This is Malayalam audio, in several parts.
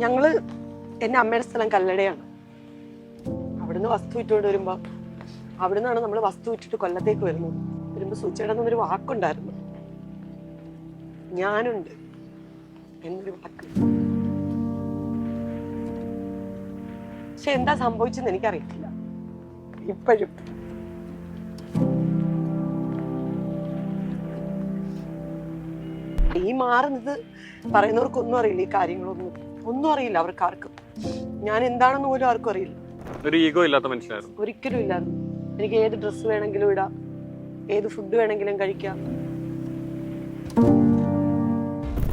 ഞങ്ങള് എന്റെ അമ്മയുടെ സ്ഥലം കല്ലടയാണ്. അവിടുന്ന് വസ്തു വിറ്റുകൊണ്ട് വരുമ്പോ അവിടുന്നാണ് നമ്മൾ വസ്തു വിറ്റിട്ട് കൊല്ലത്തേക്ക് വരുന്നത്. വരുമ്പോ സൂചിച്ചേടന്നൊരു വാക്കുണ്ടായിരുന്നു, ഞാനുണ്ട് എന്നൊരു വാക്ക്. പക്ഷെ എന്താ സംഭവിച്ചെന്ന് എനിക്കറിയത്തില്ല ഇപ്പോഴും. ഈ മാറുന്നത് പറയുന്നവർക്കൊന്നും അറിയില്ല, ഈ കാര്യങ്ങളൊന്നും ഒന്നും അറിയില്ല അവർക്ക് ആർക്കും. ഞാൻ എന്താണെന്ന് പോലും ആർക്കും അറിയില്ല. ഒരു ഈഗോ ഇല്ലാത്ത മനുഷ്യനായിരുന്നു. ഒരിക്കലും ഇല്ലായിരുന്നു. എനിക്ക് ഏത് ഡ്രസ്സ് വേണമെങ്കിലും ഇടാം, ഏത് ഫുഡ് വേണമെങ്കിലും കഴിക്കാം.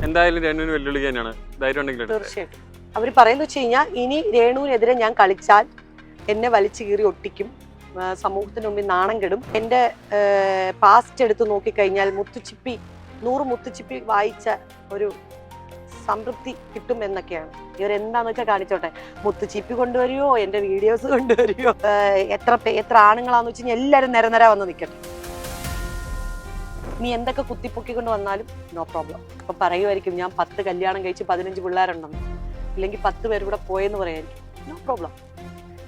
എന്തായാലും രേണുവിന് വെല്ലുവിളി തന്നെയാണ്. ധൈര്യം ഉണ്ടെങ്കിൽ തീർച്ചയായിട്ടും അവർ പറയുന്നത് വെച്ച് കഴിഞ്ഞാൽ, ഇനി രേണുവിനെതിരെ ഞാൻ കളിച്ചാൽ എന്നെ വലിച്ചു കീറി ഒട്ടിക്കും, സമൂഹത്തിന് മുമ്പിൽ നാണം കെടും. എൻ്റെ പാസ്റ്റ് എടുത്ത് നോക്കിക്കഴിഞ്ഞാൽ 100 മുത്തുച്ചിപ്പി വായിച്ച ഒരു സംതൃപ്തി കിട്ടും എന്നൊക്കെയാണ്. ഇവരെന്താന്ന് വെച്ചാൽ കാണിച്ചോട്ടെ, മുത്തുച്ചിപ്പി കൊണ്ടുവരുമോ, എൻ്റെ വീഡിയോസ് കൊണ്ടുവരുമോ, എത്ര ആണുങ്ങളാന്ന് വെച്ച് കഴിഞ്ഞാൽ എല്ലാവരും നിരനിര വന്ന് നിൽക്കട്ടെ. നീ എന്തൊക്കെ കുത്തിപ്പൊക്കിക്കൊണ്ട് വന്നാലും നോ പ്രോബ്ലം. അപ്പൊ പറയുമായിരിക്കും ഞാൻ 10 കല്യാണം കഴിച്ച് 15 പിള്ളേരുണ്ടെന്ന്, ഇല്ലെങ്കിൽ 10 പേര് കൂടെ പോയെന്ന് പറയായിരിക്കും. നോ പ്രോബ്ലം,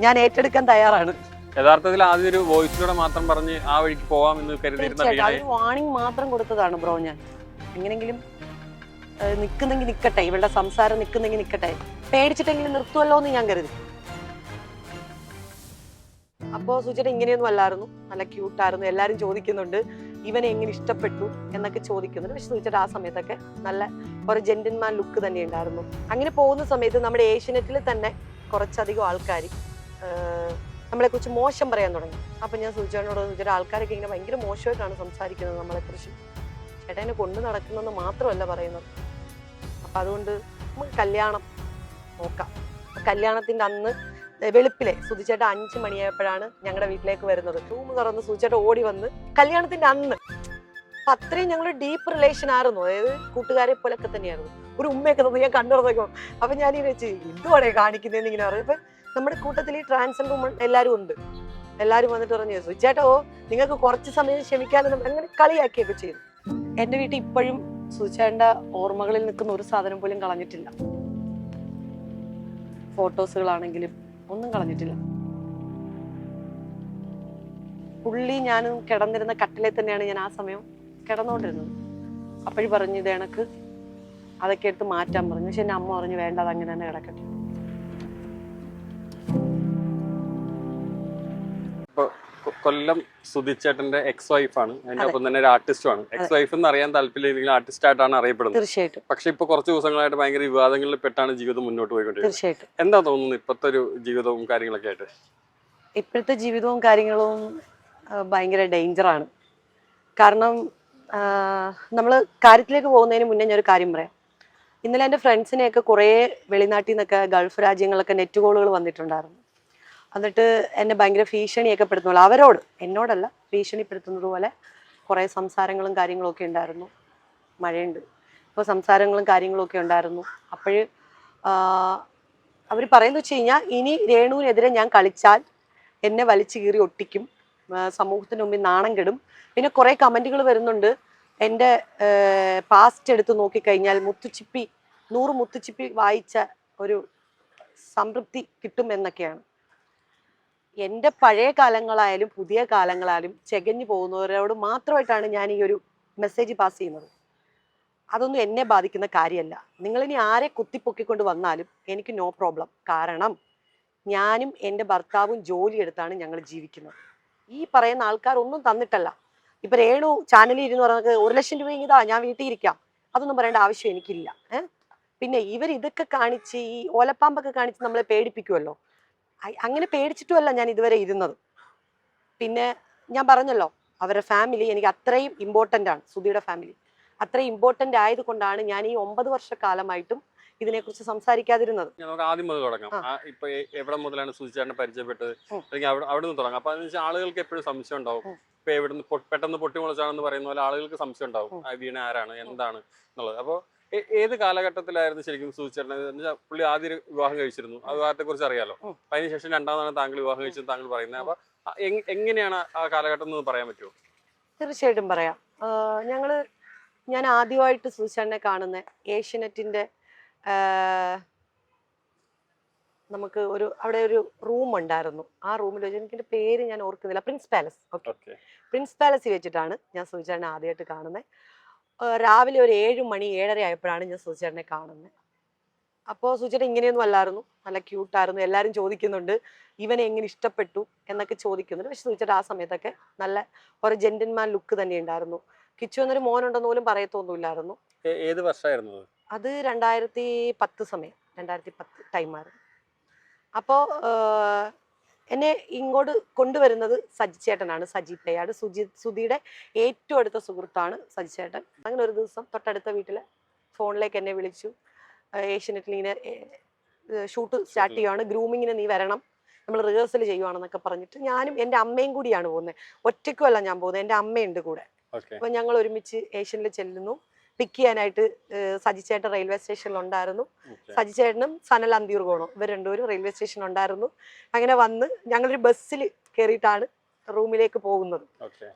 ഞാൻ ഏറ്റെടുക്കാൻ തയ്യാറാണ്. യഥാർത്ഥത്തിൽ ആദ്യം ഒരു വോയിസിലൂടെ മാത്രം പറഞ്ഞ് ആ വഴിക്ക് പോവാമെന്ന് കരുതിയിരുന്ന വാണിംഗ് മാത്രം കൊടുത്തതാണ് ബ്രോ. ഞാൻ എങ്ങനെങ്കിലും നിൽക്കുന്നെങ്കിൽ നിൽക്കട്ടെ, ഇവളുടെ സംസാരം നിൽക്കുന്നെങ്കിൽ നിൽക്കട്ടെ, പേടിച്ചിട്ടെങ്കിലും നിർത്തുമല്ലോ എന്ന് ഞാൻ കരുതി. അപ്പോ സുചേട്ടൻ ഇങ്ങനെയൊന്നും അല്ലായിരുന്നു, നല്ല ക്യൂട്ടായിരുന്നു. എല്ലാരും ചോദിക്കുന്നുണ്ട് ഇവനെ എങ്ങനെ ഇഷ്ടപ്പെട്ടു എന്നൊക്കെ ചോദിക്കുന്നുണ്ട്. പക്ഷെ സുചേട്ടൻ ആ സമയത്തൊക്കെ നല്ല ഒരു ജെന്റിൽമാൻ ലുക്ക് തന്നെ ഉണ്ടായിരുന്നു. അങ്ങനെ പോകുന്ന സമയത്ത് നമ്മുടെ ഏഷ്യനെറ്റിൽ തന്നെ കുറച്ചധികം ആൾക്കാർ നമ്മളെ കുറിച്ച് മോശം പറയാൻ തുടങ്ങി. അപ്പൊ ഞാൻ സുചേട്ടനോട് സുചേട്ടൻ ആൾക്കാരൊക്കെ ഇങ്ങനെ ഭയങ്കര മോശമായിട്ടാണ് സംസാരിക്കുന്നത് നമ്മളെ കുറിച്ച്, ചേട്ടനെ കൊണ്ടു നടക്കുന്നെന്ന് മാത്രമല്ല പറയുന്നത്. അപ്പൊ അതുകൊണ്ട് നമുക്ക് കല്യാണം നോക്കാം. കല്യാണത്തിന്റെ അന്ന് വെളുപ്പിലെ സുധിച്ചേട്ട 5 മണിയായപ്പോഴാണ് ഞങ്ങളുടെ വീട്ടിലേക്ക് വരുന്നത്. റൂം തുറന്ന് സുധിച്ചേട്ട ഓടി വന്ന് കല്യാണത്തിന്റെ അന്ന്. അപ്പൊ അത്രയും ഞങ്ങൾ ഡീപ്പ് റിലേഷൻ ആയിരുന്നു, അതായത് കൂട്ടുകാരെ പോലൊക്കെ തന്നെയായിരുന്നു. ഒരു ഉമ്മയൊക്കെ തന്നെ ഞാൻ കണ്ടു തുറന്നേക്കോ. അപ്പൊ ഞാൻ ഈ വെച്ച് ഇതുവാണേ കാണിക്കുന്നതെന്ന് ഇങ്ങനെ പറയും. ഇപ്പൊ നമ്മുടെ കൂട്ടത്തിൽ ഈ ട്രാൻസ്ജെൻഡർ വുമൺ എല്ലാവരും ഉണ്ട്. എല്ലാവരും വന്നിട്ട് പറഞ്ഞു, സുധിച്ചേട്ടോ നിങ്ങൾക്ക് കുറച്ച് സമയം ക്ഷമിക്കാനും അങ്ങനെ കളിയാക്കിയൊക്കെ ചെയ്തു. എന്റെ വീട്ടിൽ ഇപ്പോഴും സുധിച്ചേട്ടന്റെ ഓർമ്മകളിൽ നിൽക്കുന്ന ഒരു സാധനം പോലും കളഞ്ഞിട്ടില്ല. ഫോട്ടോസുകളാണെങ്കിലും ഒന്നും കളഞ്ഞിട്ടില്ല. പുള്ളി ഞാനും കിടന്നിരുന്ന കട്ടിലെ തന്നെയാണ് ഞാൻ ആ സമയം കിടന്നുകൊണ്ടിരുന്നത്. അപ്പോഴും പറഞ്ഞു ഇത് എനക്ക് അതൊക്കെ എടുത്ത് മാറ്റാൻ പറഞ്ഞു. പക്ഷെ എന്റെ അമ്മ പറഞ്ഞു വേണ്ട, അത് അങ്ങനെ തന്നെ കിടക്കട്ടെ. കൊല്ലം സുധിച്ചേട്ടന്റെ എക്സ് വൈഫാണ്, അതിന്റെ ഒപ്പം തന്നെ ഒരു ആർട്ടിസ്റ്റുമാണ്. എക്സ് വൈഫ് എന്ന് അറിയാൻ താല്പര്യം ആർട്ടിസ്റ്റ് ആയിട്ടാണ് അറിയപ്പെടുന്നത്. തീർച്ചയായിട്ടും. പക്ഷെ ഇപ്പൊ കുറച്ച് ദിവസങ്ങളായിട്ട് ഭയങ്കര വിവാദങ്ങളിൽ പെട്ടാണ് ജീവിതം മുന്നോട്ട് പോയിക്കൊണ്ടിരിക്കുന്നത്. തീർച്ചയായിട്ടും. എന്താ തോന്നുന്നു ഇപ്പോഴത്തെ ഒരു ജീവിതവും കാര്യങ്ങളൊക്കെ ആയിട്ട്? ഇപ്പോഴത്തെ ജീവിതവും കാര്യങ്ങളും ഭയങ്കര ഡേഞ്ചറാണ്. കാരണം നമ്മൾ കാര്യത്തിലേക്ക് പോകുന്നതിന് മുന്നേ ഞാനൊരു കാര്യം പറയാം. ഇന്നലെ എൻ്റെ ഫ്രണ്ട്സിനെയൊക്കെ കുറേ വെളിനാട്ടിൽ നിന്നൊക്കെ ഗൾഫ് രാജ്യങ്ങളൊക്കെ നെറ്റ് കോളുകൾ വന്നിട്ടുണ്ടായിരുന്നു. എന്നിട്ട് എന്നെ ഭയങ്കര ഭീഷണിയൊക്കെ പെടുത്തുന്നു. അവരോട്, എന്നോടല്ല, ഭീഷണിപ്പെടുത്തുന്നത് പോലെ കുറേ സംസാരങ്ങളും കാര്യങ്ങളും ഒക്കെ ഉണ്ടായിരുന്നു. മഴയുണ്ട്, അപ്പോൾ സംസാരങ്ങളും കാര്യങ്ങളും ഒക്കെ ഉണ്ടായിരുന്നു. അപ്പോൾ അവർ പറയുന്നത് വെച്ച് കഴിഞ്ഞാൽ, ഇനി രേണുവിനെതിരെ ഞാൻ കളിച്ചാൽ എന്നെ വലിച്ചു കീറി ഒട്ടിക്കും, സമൂഹത്തിന് മുമ്പിൽ നാണം കെടും. പിന്നെ കുറേ കമൻറ്റുകൾ വരുന്നുണ്ട്, എൻ്റെ പാസ്റ്റ് എടുത്ത് നോക്കിക്കഴിഞ്ഞാൽ 100 മുത്തുച്ചിപ്പി വായിച്ച ഒരു സംതൃപ്തി കിട്ടും എന്നൊക്കെയാണ്. എൻ്റെ പഴയ കാലങ്ങളായാലും പുതിയ കാലങ്ങളായാലും ചെകഞ്ഞു പോകുന്നവരോട് മാത്രമായിട്ടാണ് ഞാൻ ഈ ഒരു മെസ്സേജ് പാസ് ചെയ്യുന്നത്. അതൊന്നും എന്നെ ബാധിക്കുന്ന കാര്യമല്ല. നിങ്ങളിനി ആരെ കുത്തിപ്പൊക്കിക്കൊണ്ട് വന്നാലും എനിക്ക് നോ പ്രോബ്ലം. കാരണം ഞാനും എൻ്റെ ഭർത്താവും ജോലിയെടുത്താണ് ഞങ്ങൾ ജീവിക്കുന്നത്. ഈ പറയുന്ന ആൾക്കാർ ഒന്നും തന്നിട്ടല്ല. ഇപ്പൊ രേണു ചാനലിൽ ഇരുന്ന് പറഞ്ഞത് 1 ലക്ഷം രൂപ ഇതാ ഞാൻ വീട്ടിൽ ഇരിക്കാം, അതൊന്നും പറയേണ്ട ആവശ്യം എനിക്കില്ല. പിന്നെ ഇവർ ഇതൊക്കെ കാണിച്ച് ഈ ഓലപ്പാമ്പൊക്കെ കാണിച്ച് നമ്മളെ പേടിപ്പിക്കുമല്ലോ. അങ്ങനെ പേടിച്ചിട്ടുമല്ല ഞാൻ ഇതുവരെ ഇരുന്നത്. പിന്നെ ഞാൻ പറഞ്ഞല്ലോ, അവരുടെ ഫാമിലി എനിക്ക് അത്രയും ഇമ്പോർട്ടൻ്റ് ആണ്. സുധിയുടെ ഫാമിലി അത്രയും ഇമ്പോർട്ടൻ്റ് ആയതുകൊണ്ടാണ് ഞാൻ ഈ 9 വർഷക്കാലമായിട്ടും ഇതിനെക്കുറിച്ച് സംസാരിക്കാതിരുന്നത്. നമുക്ക് ആദ്യം മുതൽ തുടങ്ങാം. ഇപ്പൊ എവിടെ മുതലാണ് സുധിച്ചേട്ടനെ പരിചയപ്പെട്ടത്, അല്ലെങ്കിൽ അവിടെ നിന്ന് തുടങ്ങാം. അപ്പൊ അതിന് ആളുകൾക്ക് എപ്പോഴും സംശയം ഉണ്ടാവും. ഇപ്പൊ എവിടുന്ന് പെട്ടെന്ന് പൊട്ടിമുളച്ചാണെന്ന് പറയുന്ന പോലെ ആളുകൾക്ക് സംശയം ഉണ്ടാവും, വീണ ആരാണ് എന്താണ് എന്നുള്ളത്. അപ്പൊ ഏത് കാലഘട്ടത്തിലായിരുന്നു ശരിക്കും സുധിച്ചേട്ടനെ? പുള്ളി ആദ്യം വിവാഹം കഴിച്ചിരുന്നു, ആ വിവാഹത്തെ കുറിച്ച് അറിയാലോ. അതിനുശേഷം രണ്ടാമതാണ് താങ്കൾ വിവാഹം കഴിച്ചത് താങ്കൾ പറയുന്നത്. അപ്പൊ എങ്ങനെയാണ് ആ കാലഘട്ടം എന്ന് പറയാൻ പറ്റുമോ? തീർച്ചയായിട്ടും പറയാം. ഞാൻ ആദ്യമായിട്ട് സുധിച്ചേട്ടനെ കാണുന്ന ഏഷ്യനെറ്റിന്റെ നമുക്ക് അവിടെ ഒരു റൂം ഉണ്ടായിരുന്നു. ആ റൂമിൽ വെച്ച് എനിക്ക് പേര് ഞാൻ ഓർക്കുന്നില്ല, Prince Palace. Okay, okay. Prince പാലസിൽ വെച്ചിട്ടാണ് ഞാൻ സുചേട്ടനെ ആദ്യമായിട്ട് കാണുന്നത്. രാവിലെ ഒരു 7 മണി 7:30 ആയപ്പോഴാണ് ഞാൻ സുചേട്ടനെ കാണുന്നത്. അപ്പോൾ സുചേട്ടൻ ഇങ്ങനെയൊന്നും അല്ലായിരുന്നു, നല്ല ക്യൂട്ടായിരുന്നു. എല്ലാവരും ചോദിക്കുന്നുണ്ട് ഇവനെ എങ്ങനെ ഇഷ്ടപ്പെട്ടു എന്നൊക്കെ ചോദിക്കുന്നുണ്ട്. പക്ഷെ സുചേട്ടൻ ആ സമയത്തൊക്കെ നല്ല ഒരു ജെന്റിൽമാൻ ലുക്ക് തന്നെ ഉണ്ടായിരുന്നു. കിച്ചു എന്നൊരു മോനുണ്ടെന്ന് പോലും പറയത്തൊന്നുമില്ലായിരുന്നു. ഏത് വർഷമായിരുന്നു അത് 2010 സമയം, 2010 ടൈമായിരുന്നു. അപ്പോൾ എന്നെ ഇങ്ങോട്ട് കൊണ്ടുവരുന്നത് സജിച്ചേട്ടനാണ്. സജി പേയാട്, സുധിയുടെ ഏറ്റവും അടുത്ത സുഹൃത്താണ് സജിച്ചേട്ടൻ. അങ്ങനെ ഒരു ദിവസം തൊട്ടടുത്ത വീട്ടിലെ ഫോണിലേക്ക് എന്നെ വിളിച്ചു. ഏഷ്യനെറ്റിൽ ഇങ്ങനെ ഷൂട്ട് സ്റ്റാർട്ട് ചെയ്യുവാണ്, ഗ്രൂമിങ്ങിന് നീ വരണം, നമ്മൾ റിഹേഴ്സൽ ചെയ്യുവാണെന്നൊക്കെ പറഞ്ഞിട്ട് ഞാനും എൻ്റെ അമ്മയും കൂടിയാണ് പോകുന്നത്. ഒറ്റയ്ക്കുമല്ല ഞാൻ പോകുന്നത്, എൻ്റെ അമ്മയുണ്ട് കൂടെ. അപ്പോൾ ഞങ്ങൾ ഒരുമിച്ച് ഏഷ്യനിൽ ചെല്ലുന്നു. പിക്ക് ചെയ്യാനായിട്ട് സജിച്ചേട്ടൻ റെയിൽവേ സ്റ്റേഷനിൽ ഉണ്ടായിരുന്നു. സജിച്ചേട്ടനും സനൽ അന്തിയൂർകോണും ഇവർ രണ്ടുപേരും റെയിൽവേ സ്റ്റേഷനിൽ ഉണ്ടായിരുന്നു. അങ്ങനെ വന്ന് ഞങ്ങളൊരു ബസ്സിൽ കയറിയിട്ടാണ് റൂമിലേക്ക് പോകുന്നത്.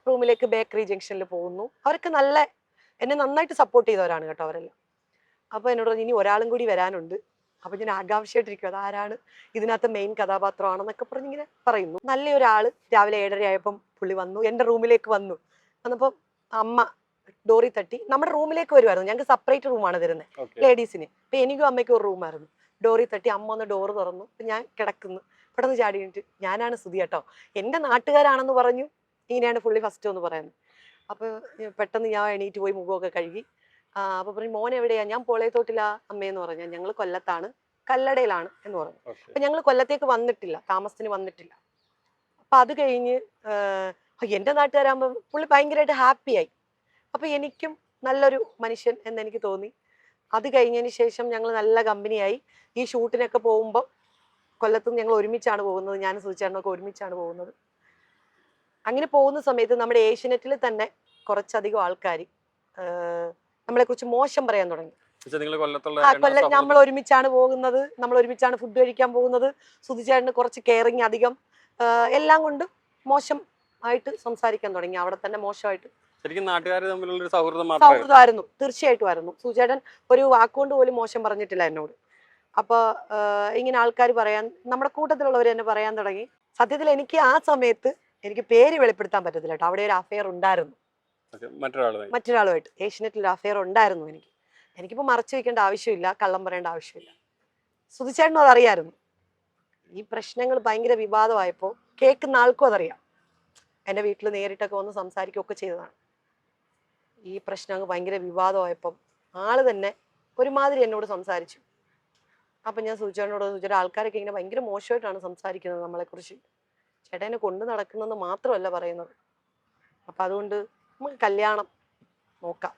റൂമിലേക്ക് ബേക്കറി ജംഗ്ഷനിൽ പോകുന്നു. അവരൊക്കെ എന്നെ നന്നായിട്ട് സപ്പോർട്ട് ചെയ്തവരാണ് കേട്ടോ അവരെല്ലാം. അപ്പോൾ എന്നോട് പറഞ്ഞു ഇനി ഒരാളും കൂടി വരാനുണ്ട്. അപ്പോൾ ഞാൻ ആകാംക്ഷയായിട്ടിരിക്കും, അതാരാണ്, ഇതിനകത്ത് മെയിൻ കഥാപാത്രമാണെന്നൊക്കെ പറഞ്ഞിങ്ങനെ പറയുന്നു. നല്ലൊരാൾ രാവിലെ 7:30 ആയപ്പം പുള്ളി വന്നു, എൻ്റെ റൂമിലേക്ക് വന്നപ്പോൾ അമ്മ ഡോറി തട്ടി. നമ്മുടെ റൂമിലേക്ക് വരുമായിരുന്നു, ഞങ്ങൾക്ക് സെപ്പറേറ്റ് റൂമാണ് തരുന്നത് ലേഡീസിന്. അപ്പം എനിക്കും അമ്മയ്ക്കും ഒരു റൂമായിരുന്നു. ഡോറി തട്ടി, അമ്മ ഒന്ന് ഡോറ് തുറന്നു. അപ്പം ഞാൻ കിടക്കുന്നു, പെട്ടെന്ന് ചാടി കഴിഞ്ഞിട്ട് ഞാനാണ് സുധി കേട്ടോ, എൻ്റെ നാട്ടുകാരാണെന്ന് പറഞ്ഞു. ഇങ്ങനെയാണ് പുള്ളി ഫസ്റ്റ് എന്ന് പറയുന്നത്. അപ്പോൾ പെട്ടെന്ന് ഞാൻ എണീറ്റ് പോയി മുഖമൊക്കെ കഴുകി. അപ്പോൾ പറഞ്ഞു മോൻ എവിടെയാ? ഞാൻ പോളയത്തോട്ടില്ല അമ്മയെന്ന് പറഞ്ഞു. ഞങ്ങൾ കൊല്ലത്താണ്, കല്ലടയിലാണ് എന്ന് പറഞ്ഞു. അപ്പം ഞങ്ങൾ കൊല്ലത്തേക്ക് വന്നിട്ടില്ല, താമസത്തിന് വന്നിട്ടില്ല. അപ്പം അത് കഴിഞ്ഞ് എൻ്റെ നാട്ടുകാരാകുമ്പോൾ പുള്ളി ഭയങ്കരമായിട്ട് ഹാപ്പിയായി. അപ്പോൾ എനിക്കും നല്ലൊരു മനുഷ്യൻ എന്നെനിക്ക് തോന്നി. അത് കഴിഞ്ഞതിന് ശേഷം ഞങ്ങൾ നല്ല കമ്പനിയായി. ഈ ഷൂട്ടിനൊക്കെ പോകുമ്പോൾ കൊല്ലത്തുനിന്ന് ഞങ്ങൾ ഒരുമിച്ചാണ് പോകുന്നത്, ഞാൻ സുചേട്ടനൊക്കെ ഒരുമിച്ചാണ് പോകുന്നത്. അങ്ങനെ പോകുന്ന സമയത്ത് നമ്മുടെ ഏഷ്യനെറ്റിൽ തന്നെ കുറച്ചധികം ആൾക്കാർ നമ്മളെക്കുറിച്ച് മോശം പറയാൻ തുടങ്ങി. നമ്മൾ ഒരുമിച്ചാണ് പോകുന്നത്, നമ്മൾ ഒരുമിച്ചാണ് ഫുഡ് കഴിക്കാൻ പോകുന്നത്, സുധിച്ചേട്ടന് കുറച്ച് കെയറിങ് അധികം, എല്ലാം കൊണ്ടും മോശം ആയിട്ട് സംസാരിക്കാൻ തുടങ്ങി. അവിടെ തന്നെ മോശമായിട്ട് ശരിക്കും നാട്ടുകാർ തമ്മിലുള്ള സൗഹൃദമായിരുന്നു, തീർച്ചയായിട്ടും ആയിരുന്നു. സുചേട്ടൻ ഒരു വാക്കുകൊണ്ട് പോലും മോശം പറഞ്ഞിട്ടില്ല എന്നോട്. അപ്പോൾ ഇങ്ങനെ ആൾക്കാർ പറയാൻ, നമ്മുടെ കൂട്ടത്തിലുള്ളവർ തന്നെ പറയാൻ തുടങ്ങി. സത്യത്തിൽ എനിക്ക് ആ സമയത്ത് എനിക്ക് പേര് വെളിപ്പെടുത്താൻ പറ്റത്തില്ല കേട്ടോ. അവിടെ ഒരു അഫെയർ ഉണ്ടായിരുന്നു മറ്റൊരാളുമായിട്ട്. ഏഷ്യനെറ്റിൽ ഒരു അഫെയർ ഉണ്ടായിരുന്നു. എനിക്കിപ്പോൾ മറച്ചു വെക്കേണ്ട ആവശ്യമില്ല, കള്ളം പറയേണ്ട ആവശ്യമില്ല. സുധിച്ചേട്ടനും അതറിയായിരുന്നു. ഈ പ്രശ്നങ്ങൾ ഭയങ്കര വിവാദമായപ്പോൾ കേൾക്കുന്ന ആൾക്കും അതറിയാം. എൻ്റെ വീട്ടിൽ നേരിട്ടൊക്കെ വന്ന് സംസാരിക്കുകയൊക്കെ ചെയ്തതാണ്. ഈ പ്രശ്നം ഭയങ്കര വിവാദമായപ്പം ആള് തന്നെ ഒരുമാതിരി എന്നോട് സംസാരിച്ചു. അപ്പം ഞാൻ സുചേട്ടനോട് ആൾക്കാരൊക്കെ ഇങ്ങനെ ഭയങ്കര മോശമായിട്ടാണ് സംസാരിക്കുന്നത് നമ്മളെക്കുറിച്ച്, ചേട്ടനെ കൊണ്ടു നടക്കുന്നതെന്ന് മാത്രമല്ല പറയുന്നത്. അപ്പം അതുകൊണ്ട് നമുക്ക് കല്യാണം നോക്കാം.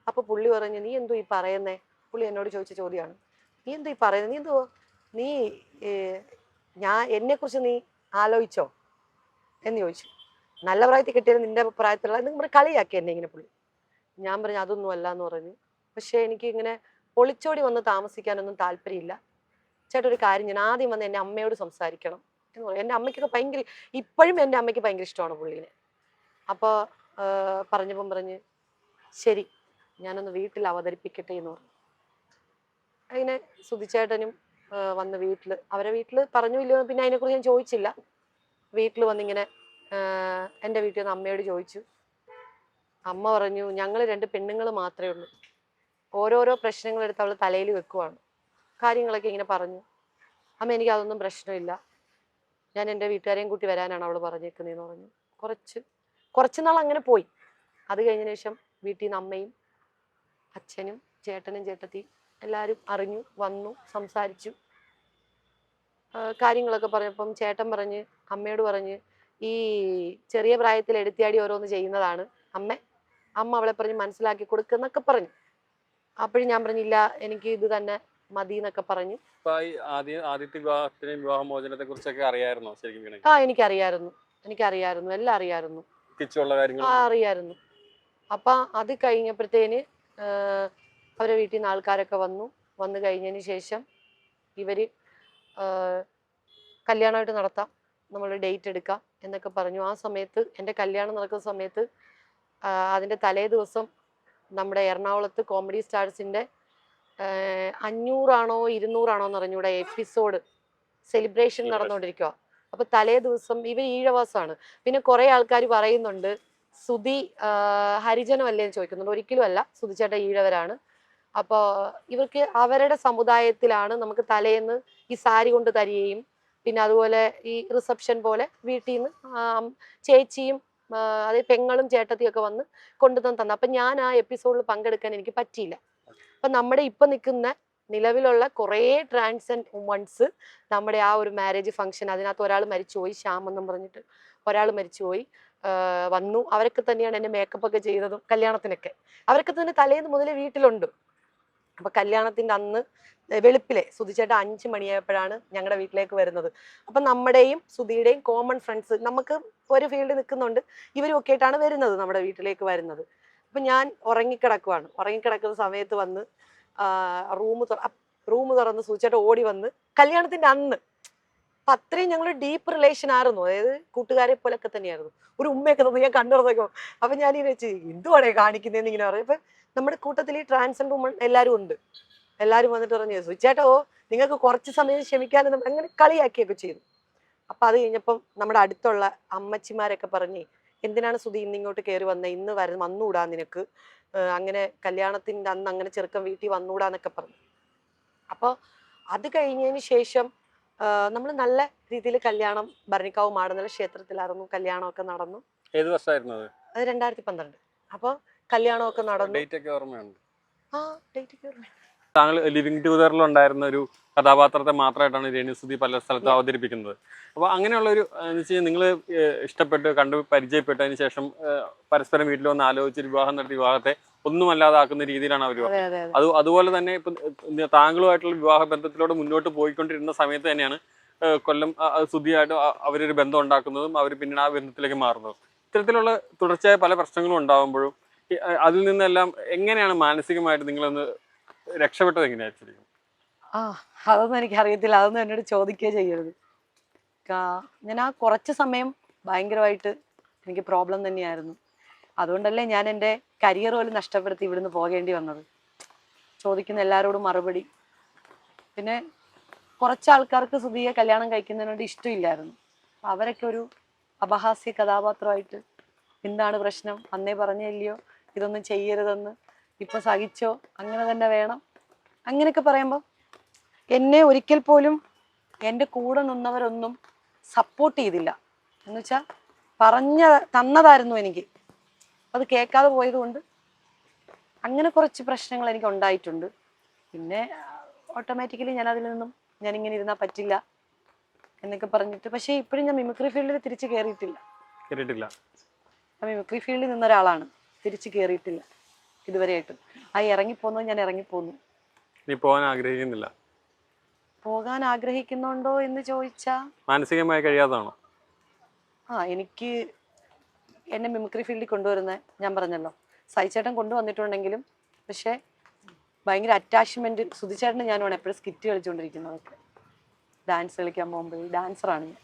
അപ്പോൾ പുള്ളി പറഞ്ഞു നീ എന്തോ ഈ പറയുന്നേ? പുള്ളി എന്നോട് ചോദിച്ച ചോദ്യമാണ്, നീ എന്തോ ഈ പറയുന്നത്? നീ എന്നെക്കുറിച്ച് നീ ആലോചിച്ചോ എന്ന് ചോദിച്ചു. നല്ല പ്രായത്തിൽ കിട്ടിയത് നിന്റെ പ്രായത്തിലുള്ള നിങ്ങൾ കളിയാക്കി എന്നെ ഇങ്ങനെ പുള്ളി. ഞാൻ പറഞ്ഞു അതൊന്നും അല്ല എന്ന് പറഞ്ഞു. പക്ഷെ എനിക്ക് ഇങ്ങനെ ഒളിച്ചോടി വന്ന് താമസിക്കാനൊന്നും താല്പര്യമില്ല ചേട്ടാ. ഒരു കാര്യം, ഞാൻ ആദ്യം വന്ന് എൻ്റെ അമ്മയോട് സംസാരിക്കണം എന്ന് പറയും. എൻ്റെ അമ്മയ്ക്കൊക്കെ ഭയങ്കര, ഇപ്പോഴും എൻ്റെ അമ്മയ്ക്ക് ഭയങ്കര ഇഷ്ടമാണ് പുള്ളീനെ. അപ്പോൾ പറഞ്ഞ് ശരി ഞാനൊന്ന് വീട്ടിൽ അവതരിപ്പിക്കട്ടെ എന്ന് പറഞ്ഞു. അങ്ങനെ സുധിച്ചേട്ടനും വന്ന് അവരെ വീട്ടിൽ പറഞ്ഞു ഇല്ലയോ, പിന്നെ അതിനെക്കുറിച്ച് ഞാൻ ചോദിച്ചില്ല. വീട്ടിൽ വന്നിങ്ങനെ എൻ്റെ വീട്ടിൽ നിന്ന് അമ്മയോട് ചോദിച്ചു. അമ്മ പറഞ്ഞു ഞങ്ങൾ 2 പെണ്ണുങ്ങൾ മാത്രമേ ഉള്ളൂ, ഓരോരോ പ്രശ്നങ്ങളെടുത്ത് അവൾ തലയിൽ വെക്കുവാണ്. കാര്യങ്ങളൊക്കെ ഇങ്ങനെ പറഞ്ഞു. അമ്മ എനിക്ക് അതൊന്നും പ്രശ്നമില്ല, ഞാൻ എൻ്റെ വീട്ടുകാരെയും കൂട്ടി വരാനാണ് അവൾ പറഞ്ഞേക്കുന്നതെന്ന് പറഞ്ഞു. കുറച്ച് നാൾ അങ്ങനെ പോയി. അത് കഴിഞ്ഞതിന് ശേഷം വീട്ടിൽ നിന്ന് അമ്മയും അച്ഛനും ചേട്ടനും ചേട്ടത്തിയും എല്ലാവരും അറിഞ്ഞു, വന്നു, സംസാരിച്ചു. കാര്യങ്ങളൊക്കെ പറഞ്ഞപ്പം ചേട്ടൻ പറഞ്ഞ് അമ്മയോട് പറഞ്ഞ് ഈ ചെറിയ പ്രായത്തിൽ എടുത്തിയാടി ഓരോന്ന് ചെയ്യുന്നതാണ് അമ്മ അവളെ പറഞ്ഞ് മനസ്സിലാക്കി കൊടുക്കുന്നൊക്കെ പറഞ്ഞു. അപ്പോഴും ഞാൻ പറഞ്ഞില്ല, എനിക്ക് ഇത് തന്നെ മതി എന്നൊക്കെ പറഞ്ഞു. ആദ്യത്തെ വിവാഹമോചനത്തെ കുറിച്ചൊക്കെ അറിയായിരുന്നോ ശരിക്കും? എനിക്കറിയായിരുന്നു, എല്ലാം അറിയായിരുന്നു, അറിയായിരുന്നു. അപ്പൊ അത് കഴിഞ്ഞപ്പോഴത്തേന് അവരെ വീട്ടിൽ നിന്ന് ആൾക്കാരൊക്കെ വന്നു കഴിഞ്ഞതിന് ശേഷം ഇവര് കല്യാണമായിട്ട് നടത്താം, നമ്മൾ ഡേറ്റ് എടുക്കാം എന്നൊക്കെ പറഞ്ഞു. ആ സമയത്ത് എൻ്റെ കല്യാണം നടക്കുന്ന സമയത്ത് അതിൻ്റെ തലേ ദിവസം നമ്മുടെ എറണാകുളത്ത് കോമഡി സ്റ്റാർസിൻ്റെ 500 ആണോ 200 ആണോ എന്ന് അറിഞ്ഞൂടെ എപ്പിസോഡ് സെലിബ്രേഷൻ നടന്നുകൊണ്ടിരിക്കുക. അപ്പൊ തലേ ദിവസം ഇവർ ഈഴവാസമാണ്. പിന്നെ കുറെ ആൾക്കാർ പറയുന്നുണ്ട് സുധി ഹരിജനമല്ലേ എന്ന് ചോദിക്കുന്നുണ്ട്. ഒരിക്കലും അല്ല, സുധിച്ചേട്ട ഈഴവരാണ്. അപ്പോൾ ഇവർക്ക് അവരുടെ സമുദായത്തിലാണ് നമുക്ക് തലേന്ന് ഈ സാരി കൊണ്ട് തരികയും പിന്നെ അതുപോലെ ഈ റിസപ്ഷൻ പോലെ വീട്ടിൽ നിന്ന് ചേച്ചിയും അതായത് പെങ്ങളും ചേട്ടത്തിയും ഒക്കെ വന്ന് കൊണ്ടുതന്നു. അപ്പം ഞാൻ ആ എപ്പിസോഡിൽ പങ്കെടുക്കാൻ എനിക്ക് പറ്റിയില്ല. അപ്പം നമ്മുടെ ഇപ്പം നിൽക്കുന്ന നിലവിലുള്ള കുറേ ട്രാൻസ്ജെൻഡർ വുമൺസ് നമ്മുടെ ആ ഒരു മാരേജ് ഫംഗ്ഷൻ, അതിനകത്ത് ഒരാൾ മരിച്ചുപോയി, ശ്യാം എന്നും പറഞ്ഞിട്ട് ഒരാൾ മരിച്ചുപോയി, വന്നു. അവരൊക്കെ തന്നെയാണ് എന്നെ മേക്കപ്പ് ഒക്കെ ചെയ്തതും കല്യാണത്തിനൊക്കെ. അവരൊക്കെ തന്നെ തലേന്ന് മുതലേ വീട്ടിലുണ്ട്. അപ്പൊ കല്യാണത്തിന്റെ അന്ന് വെളുപ്പിലെ സുധിച്ചേട്ട 5 മണിയായപ്പോഴാണ് ഞങ്ങളുടെ വീട്ടിലേക്ക് വരുന്നത്. അപ്പൊ നമ്മുടെയും സുധിയുടെയും കോമൺ ഫ്രണ്ട്സ്, നമുക്ക് ഒരു ഫീൽഡിൽ നിൽക്കുന്നുണ്ട്, ഇവരും ഒക്കെ ആയിട്ടാണ് വരുന്നത്, നമ്മുടെ വീട്ടിലേക്ക് വരുന്നത്. അപ്പൊ ഞാൻ ഉറങ്ങിക്കിടക്കുന്ന സമയത്ത് വന്ന് റൂം തുറന്ന് സുധിച്ചേട്ട ഓടി വന്ന് കല്യാണത്തിന്റെ അന്ന്. അപ്പൊ അത്രയും ഞങ്ങൾ ഡീപ്പ് റിലേഷൻ ആയിരുന്നു, അതായത് കൂട്ടുകാരെ പോലൊക്കെ തന്നെയായിരുന്നു. ഒരു ഉമ്മയൊക്കെ തന്നു, ഞാൻ കണ്ടുറന്നേക്കും. അപ്പൊ ഞാനിങ്ങനെ വെച്ച് എന്തുവാണേ കാണിക്കുന്നതെന്ന് ഇങ്ങനെ പറയും. അപ്പൊ നമ്മുടെ കൂട്ടത്തിൽ ഈ ട്രാൻസ്ജെൻഡർ വുമൺ എല്ലാവരും ഉണ്ട്. എല്ലാവരും വന്നിട്ട് പറഞ്ഞു സുചേട്ടോ നിങ്ങൾക്ക് കുറച്ച് സമയം ക്ഷമിക്കാനും അങ്ങനെ കളിയാക്കിയൊക്കെ ചെയ്തു. അപ്പൊ അത് കഴിഞ്ഞപ്പം നമ്മുടെ അടുത്തുള്ള അമ്മച്ചിമാരൊക്കെ പറഞ്ഞേ എന്തിനാണ് സുധി ഇന്ന് ഇങ്ങോട്ട് കയറി വന്നത്, ഇന്ന് വന്നുകൂടാ നിനക്ക്, അങ്ങനെ കല്യാണത്തിൻ്റെ അന്ന് അങ്ങനെ ചെറുക്കൻ വീട്ടിൽ വന്നുകൂടാന്നൊക്കെ പറഞ്ഞു. അപ്പോൾ അത് കഴിഞ്ഞതിന് ശേഷം നമ്മൾ നല്ല രീതിയിൽ കല്യാണം ഭരണിക്കാവ് മാടന്നല ക്ഷേത്രത്തിലായിരുന്നു കല്യാണമൊക്കെ നടന്നു. ഏത് വർഷമായിരുന്നു അത്? 2012. അപ്പോൾ കല്യാണമൊക്കെ നടന്നു. ഡേറ്റ് ഒക്കെ ഓർമ്മയുണ്ട്? ആ ഡേറ്റ് ഒക്കെ ഓർമ്മയുണ്ട്. താങ്കൾ ലിവിങ് ടുഗദറിൽ ഉണ്ടായിരുന്ന ഒരു കഥാപാത്രത്തെ മാത്രമായിട്ടാണ് രേണുസുധി പല സ്ഥലത്തും അവതരിപ്പിക്കുന്നത്. അപ്പോൾ അങ്ങനെയുള്ള ഒരു എന്ന് വെച്ച് കഴിഞ്ഞാൽ നിങ്ങൾ ഇഷ്ടപ്പെട്ട് കണ്ടു പരിചയപ്പെട്ടതിന് ശേഷം പരസ്പരം വീട്ടിൽ വന്ന് ആലോചിച്ച് വിവാഹം നടത്തി വിവാഹത്തെ ഒന്നുമല്ലാതാക്കുന്ന രീതിയിലാണ് അവർ. അതുപോലെ തന്നെ ഇപ്പം താങ്കളുമായിട്ടുള്ള വിവാഹ ബന്ധത്തിലൂടെ മുന്നോട്ട് പോയിക്കൊണ്ടിരുന്ന സമയത്ത് തന്നെയാണ് കൊല്ലം സുധിയായിട്ട് അവരൊരു ബന്ധം ഉണ്ടാക്കുന്നതും അവർ പിന്നീട് ആ ബന്ധത്തിലേക്ക് മാറുന്നതും. ഇത്തരത്തിലുള്ള തുടർച്ചയായ പല പ്രശ്നങ്ങളും ഉണ്ടാകുമ്പോഴും അതിൽ നിന്നെല്ലാം എങ്ങനെയാണ് മാനസികമായിട്ട് നിങ്ങളൊന്ന് രക്ഷപ്പെട്ടത്? എങ്ങനെയായിരിക്കും? അതൊന്നും എനിക്ക് അറിയത്തില്ല, അതൊന്നും എന്നോട് ചോദിക്കുകയോ ചെയ്യരുത്. ഞാൻ ആ കുറച്ച് സമയം ഭയങ്കരമായിട്ട് എനിക്ക് പ്രോബ്ലം തന്നെയായിരുന്നു. അതുകൊണ്ടല്ലേ ഞാൻ എൻ്റെ കരിയർ പോലും നഷ്ടപ്പെടുത്തി ഇവിടുന്ന് പോകേണ്ടി വന്നത്. ചോദിക്കുന്ന എല്ലാവരോടും മറുപടി. പിന്നെ കുറച്ച് ആൾക്കാർക്ക് സുധിയെ കല്യാണം കഴിക്കുന്നതിനോട് ഇഷ്ടമില്ലായിരുന്നു. അവരൊക്കെ ഒരു അപഹാസ്യ കഥാപാത്രമായിട്ട് എന്താണ് പ്രശ്നം, അന്നേ പറഞ്ഞില്ലയോ ഇതൊന്നും ചെയ്യരുതെന്ന്, ഇപ്പൊ സഹിച്ചോ, അങ്ങനെ തന്നെ വേണം, അങ്ങനെയൊക്കെ പറയുമ്പോൾ എന്നെ ഒരിക്കൽ പോലും എൻ്റെ കൂടെ നിന്നവരൊന്നും സപ്പോർട്ട് ചെയ്തില്ല. എന്ന് വെച്ചാൽ തന്നതായിരുന്നു എനിക്ക്, അത് കേൾക്കാതെ പോയത് കൊണ്ട് അങ്ങനെ കുറച്ച് പ്രശ്നങ്ങൾ എനിക്ക് ഉണ്ടായിട്ടുണ്ട്. പിന്നെ ഓട്ടോമാറ്റിക്കലി ഞാൻ അതിൽ നിന്നും ഞാനിങ്ങനെ ഇരുന്നാൽ പറ്റില്ല എന്നൊക്കെ പറഞ്ഞിട്ട്, പക്ഷേ ഇപ്പോഴും ഞാൻ മിമിക്രി ഫീൽഡിൽ തിരിച്ച് കയറിയിട്ടില്ല. ഞാൻ മിമിക്രി ഫീൽഡിൽ നിന്നൊരാളാണ്, തിരിച്ച് കയറിയിട്ടില്ല ഇതുവരെയായിട്ട്. ഇറങ്ങിപ്പോന്നത് ഞാൻ ഇറങ്ങിപ്പോന്നു. പോകാൻ ആഗ്രഹിക്കുന്നുണ്ടോ എന്ന് ചോദിച്ചാ മാനസികമായി കഴിയാതാണോ? എനിക്ക് എന്നെ മിമിക്രി ഫീൽഡിൽ കൊണ്ടുവരുന്നത് ഞാൻ പറഞ്ഞല്ലോ, സൈച്ചേട്ടൻ കൊണ്ടുവന്നിട്ടുണ്ടെങ്കിലും പക്ഷെ ഭയങ്കര അറ്റാച്ച്മെന്റ്. സുധിച്ചേട്ടന് ഞാനാണ് എപ്പോഴും സ്കിറ്റ് കളിച്ചുകൊണ്ടിരിക്കുന്നതൊക്കെ, ഡാൻസ് കളിക്കാൻ പോകുമ്പോൾ. ഡാൻസറാണ് ഞാൻ.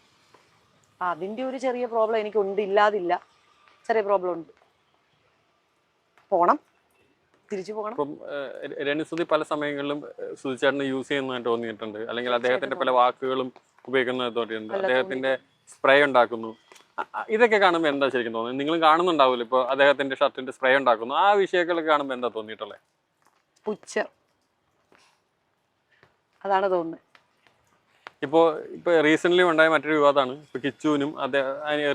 അതിൻ്റെ ഒരു ചെറിയ പ്രോബ്ലം എനിക്കുണ്ട്, ഇല്ലാതില്ല, ചെറിയ പ്രോബ്ലം ഉണ്ട്. പോണം, തിരിച്ചു പോകണം. ഇപ്പം രേണുസുധി പല സമയങ്ങളിലും സുധിച്ചേട്ടനെ യൂസ് ചെയ്യുന്നതായിട്ട് തോന്നിയിട്ടുണ്ട്, അല്ലെങ്കിൽ അദ്ദേഹത്തിന്റെ പല വാക്കുകളും ഉപയോഗിക്കുന്നത് തോന്നിയിട്ടുണ്ട്. അദ്ദേഹത്തിന്റെ സ്പ്രേ ഉണ്ടാക്കുന്നു, ഇതൊക്കെ കാണുമ്പോൾ എന്താ ശരിക്കും തോന്നുന്നത്? നിങ്ങൾ കാണുന്നുണ്ടാവില്ല, ഇപ്പൊ അദ്ദേഹത്തിന്റെ ഷർട്ടിന്റെ സ്പ്രേ ഉണ്ടാക്കുന്നു, ആ വിഷയങ്ങളൊക്കെ കാണുമ്പോൾ എന്താ തോന്നിയിട്ടുള്ളത്? പുച്ഛം, അതാണ് തോന്നുന്നത്. ഇപ്പൊ റീസെന്റ് ഉണ്ടായ മറ്റൊരു വിവാദമാണ് ഇപ്പൊ കിച്ചുവിനും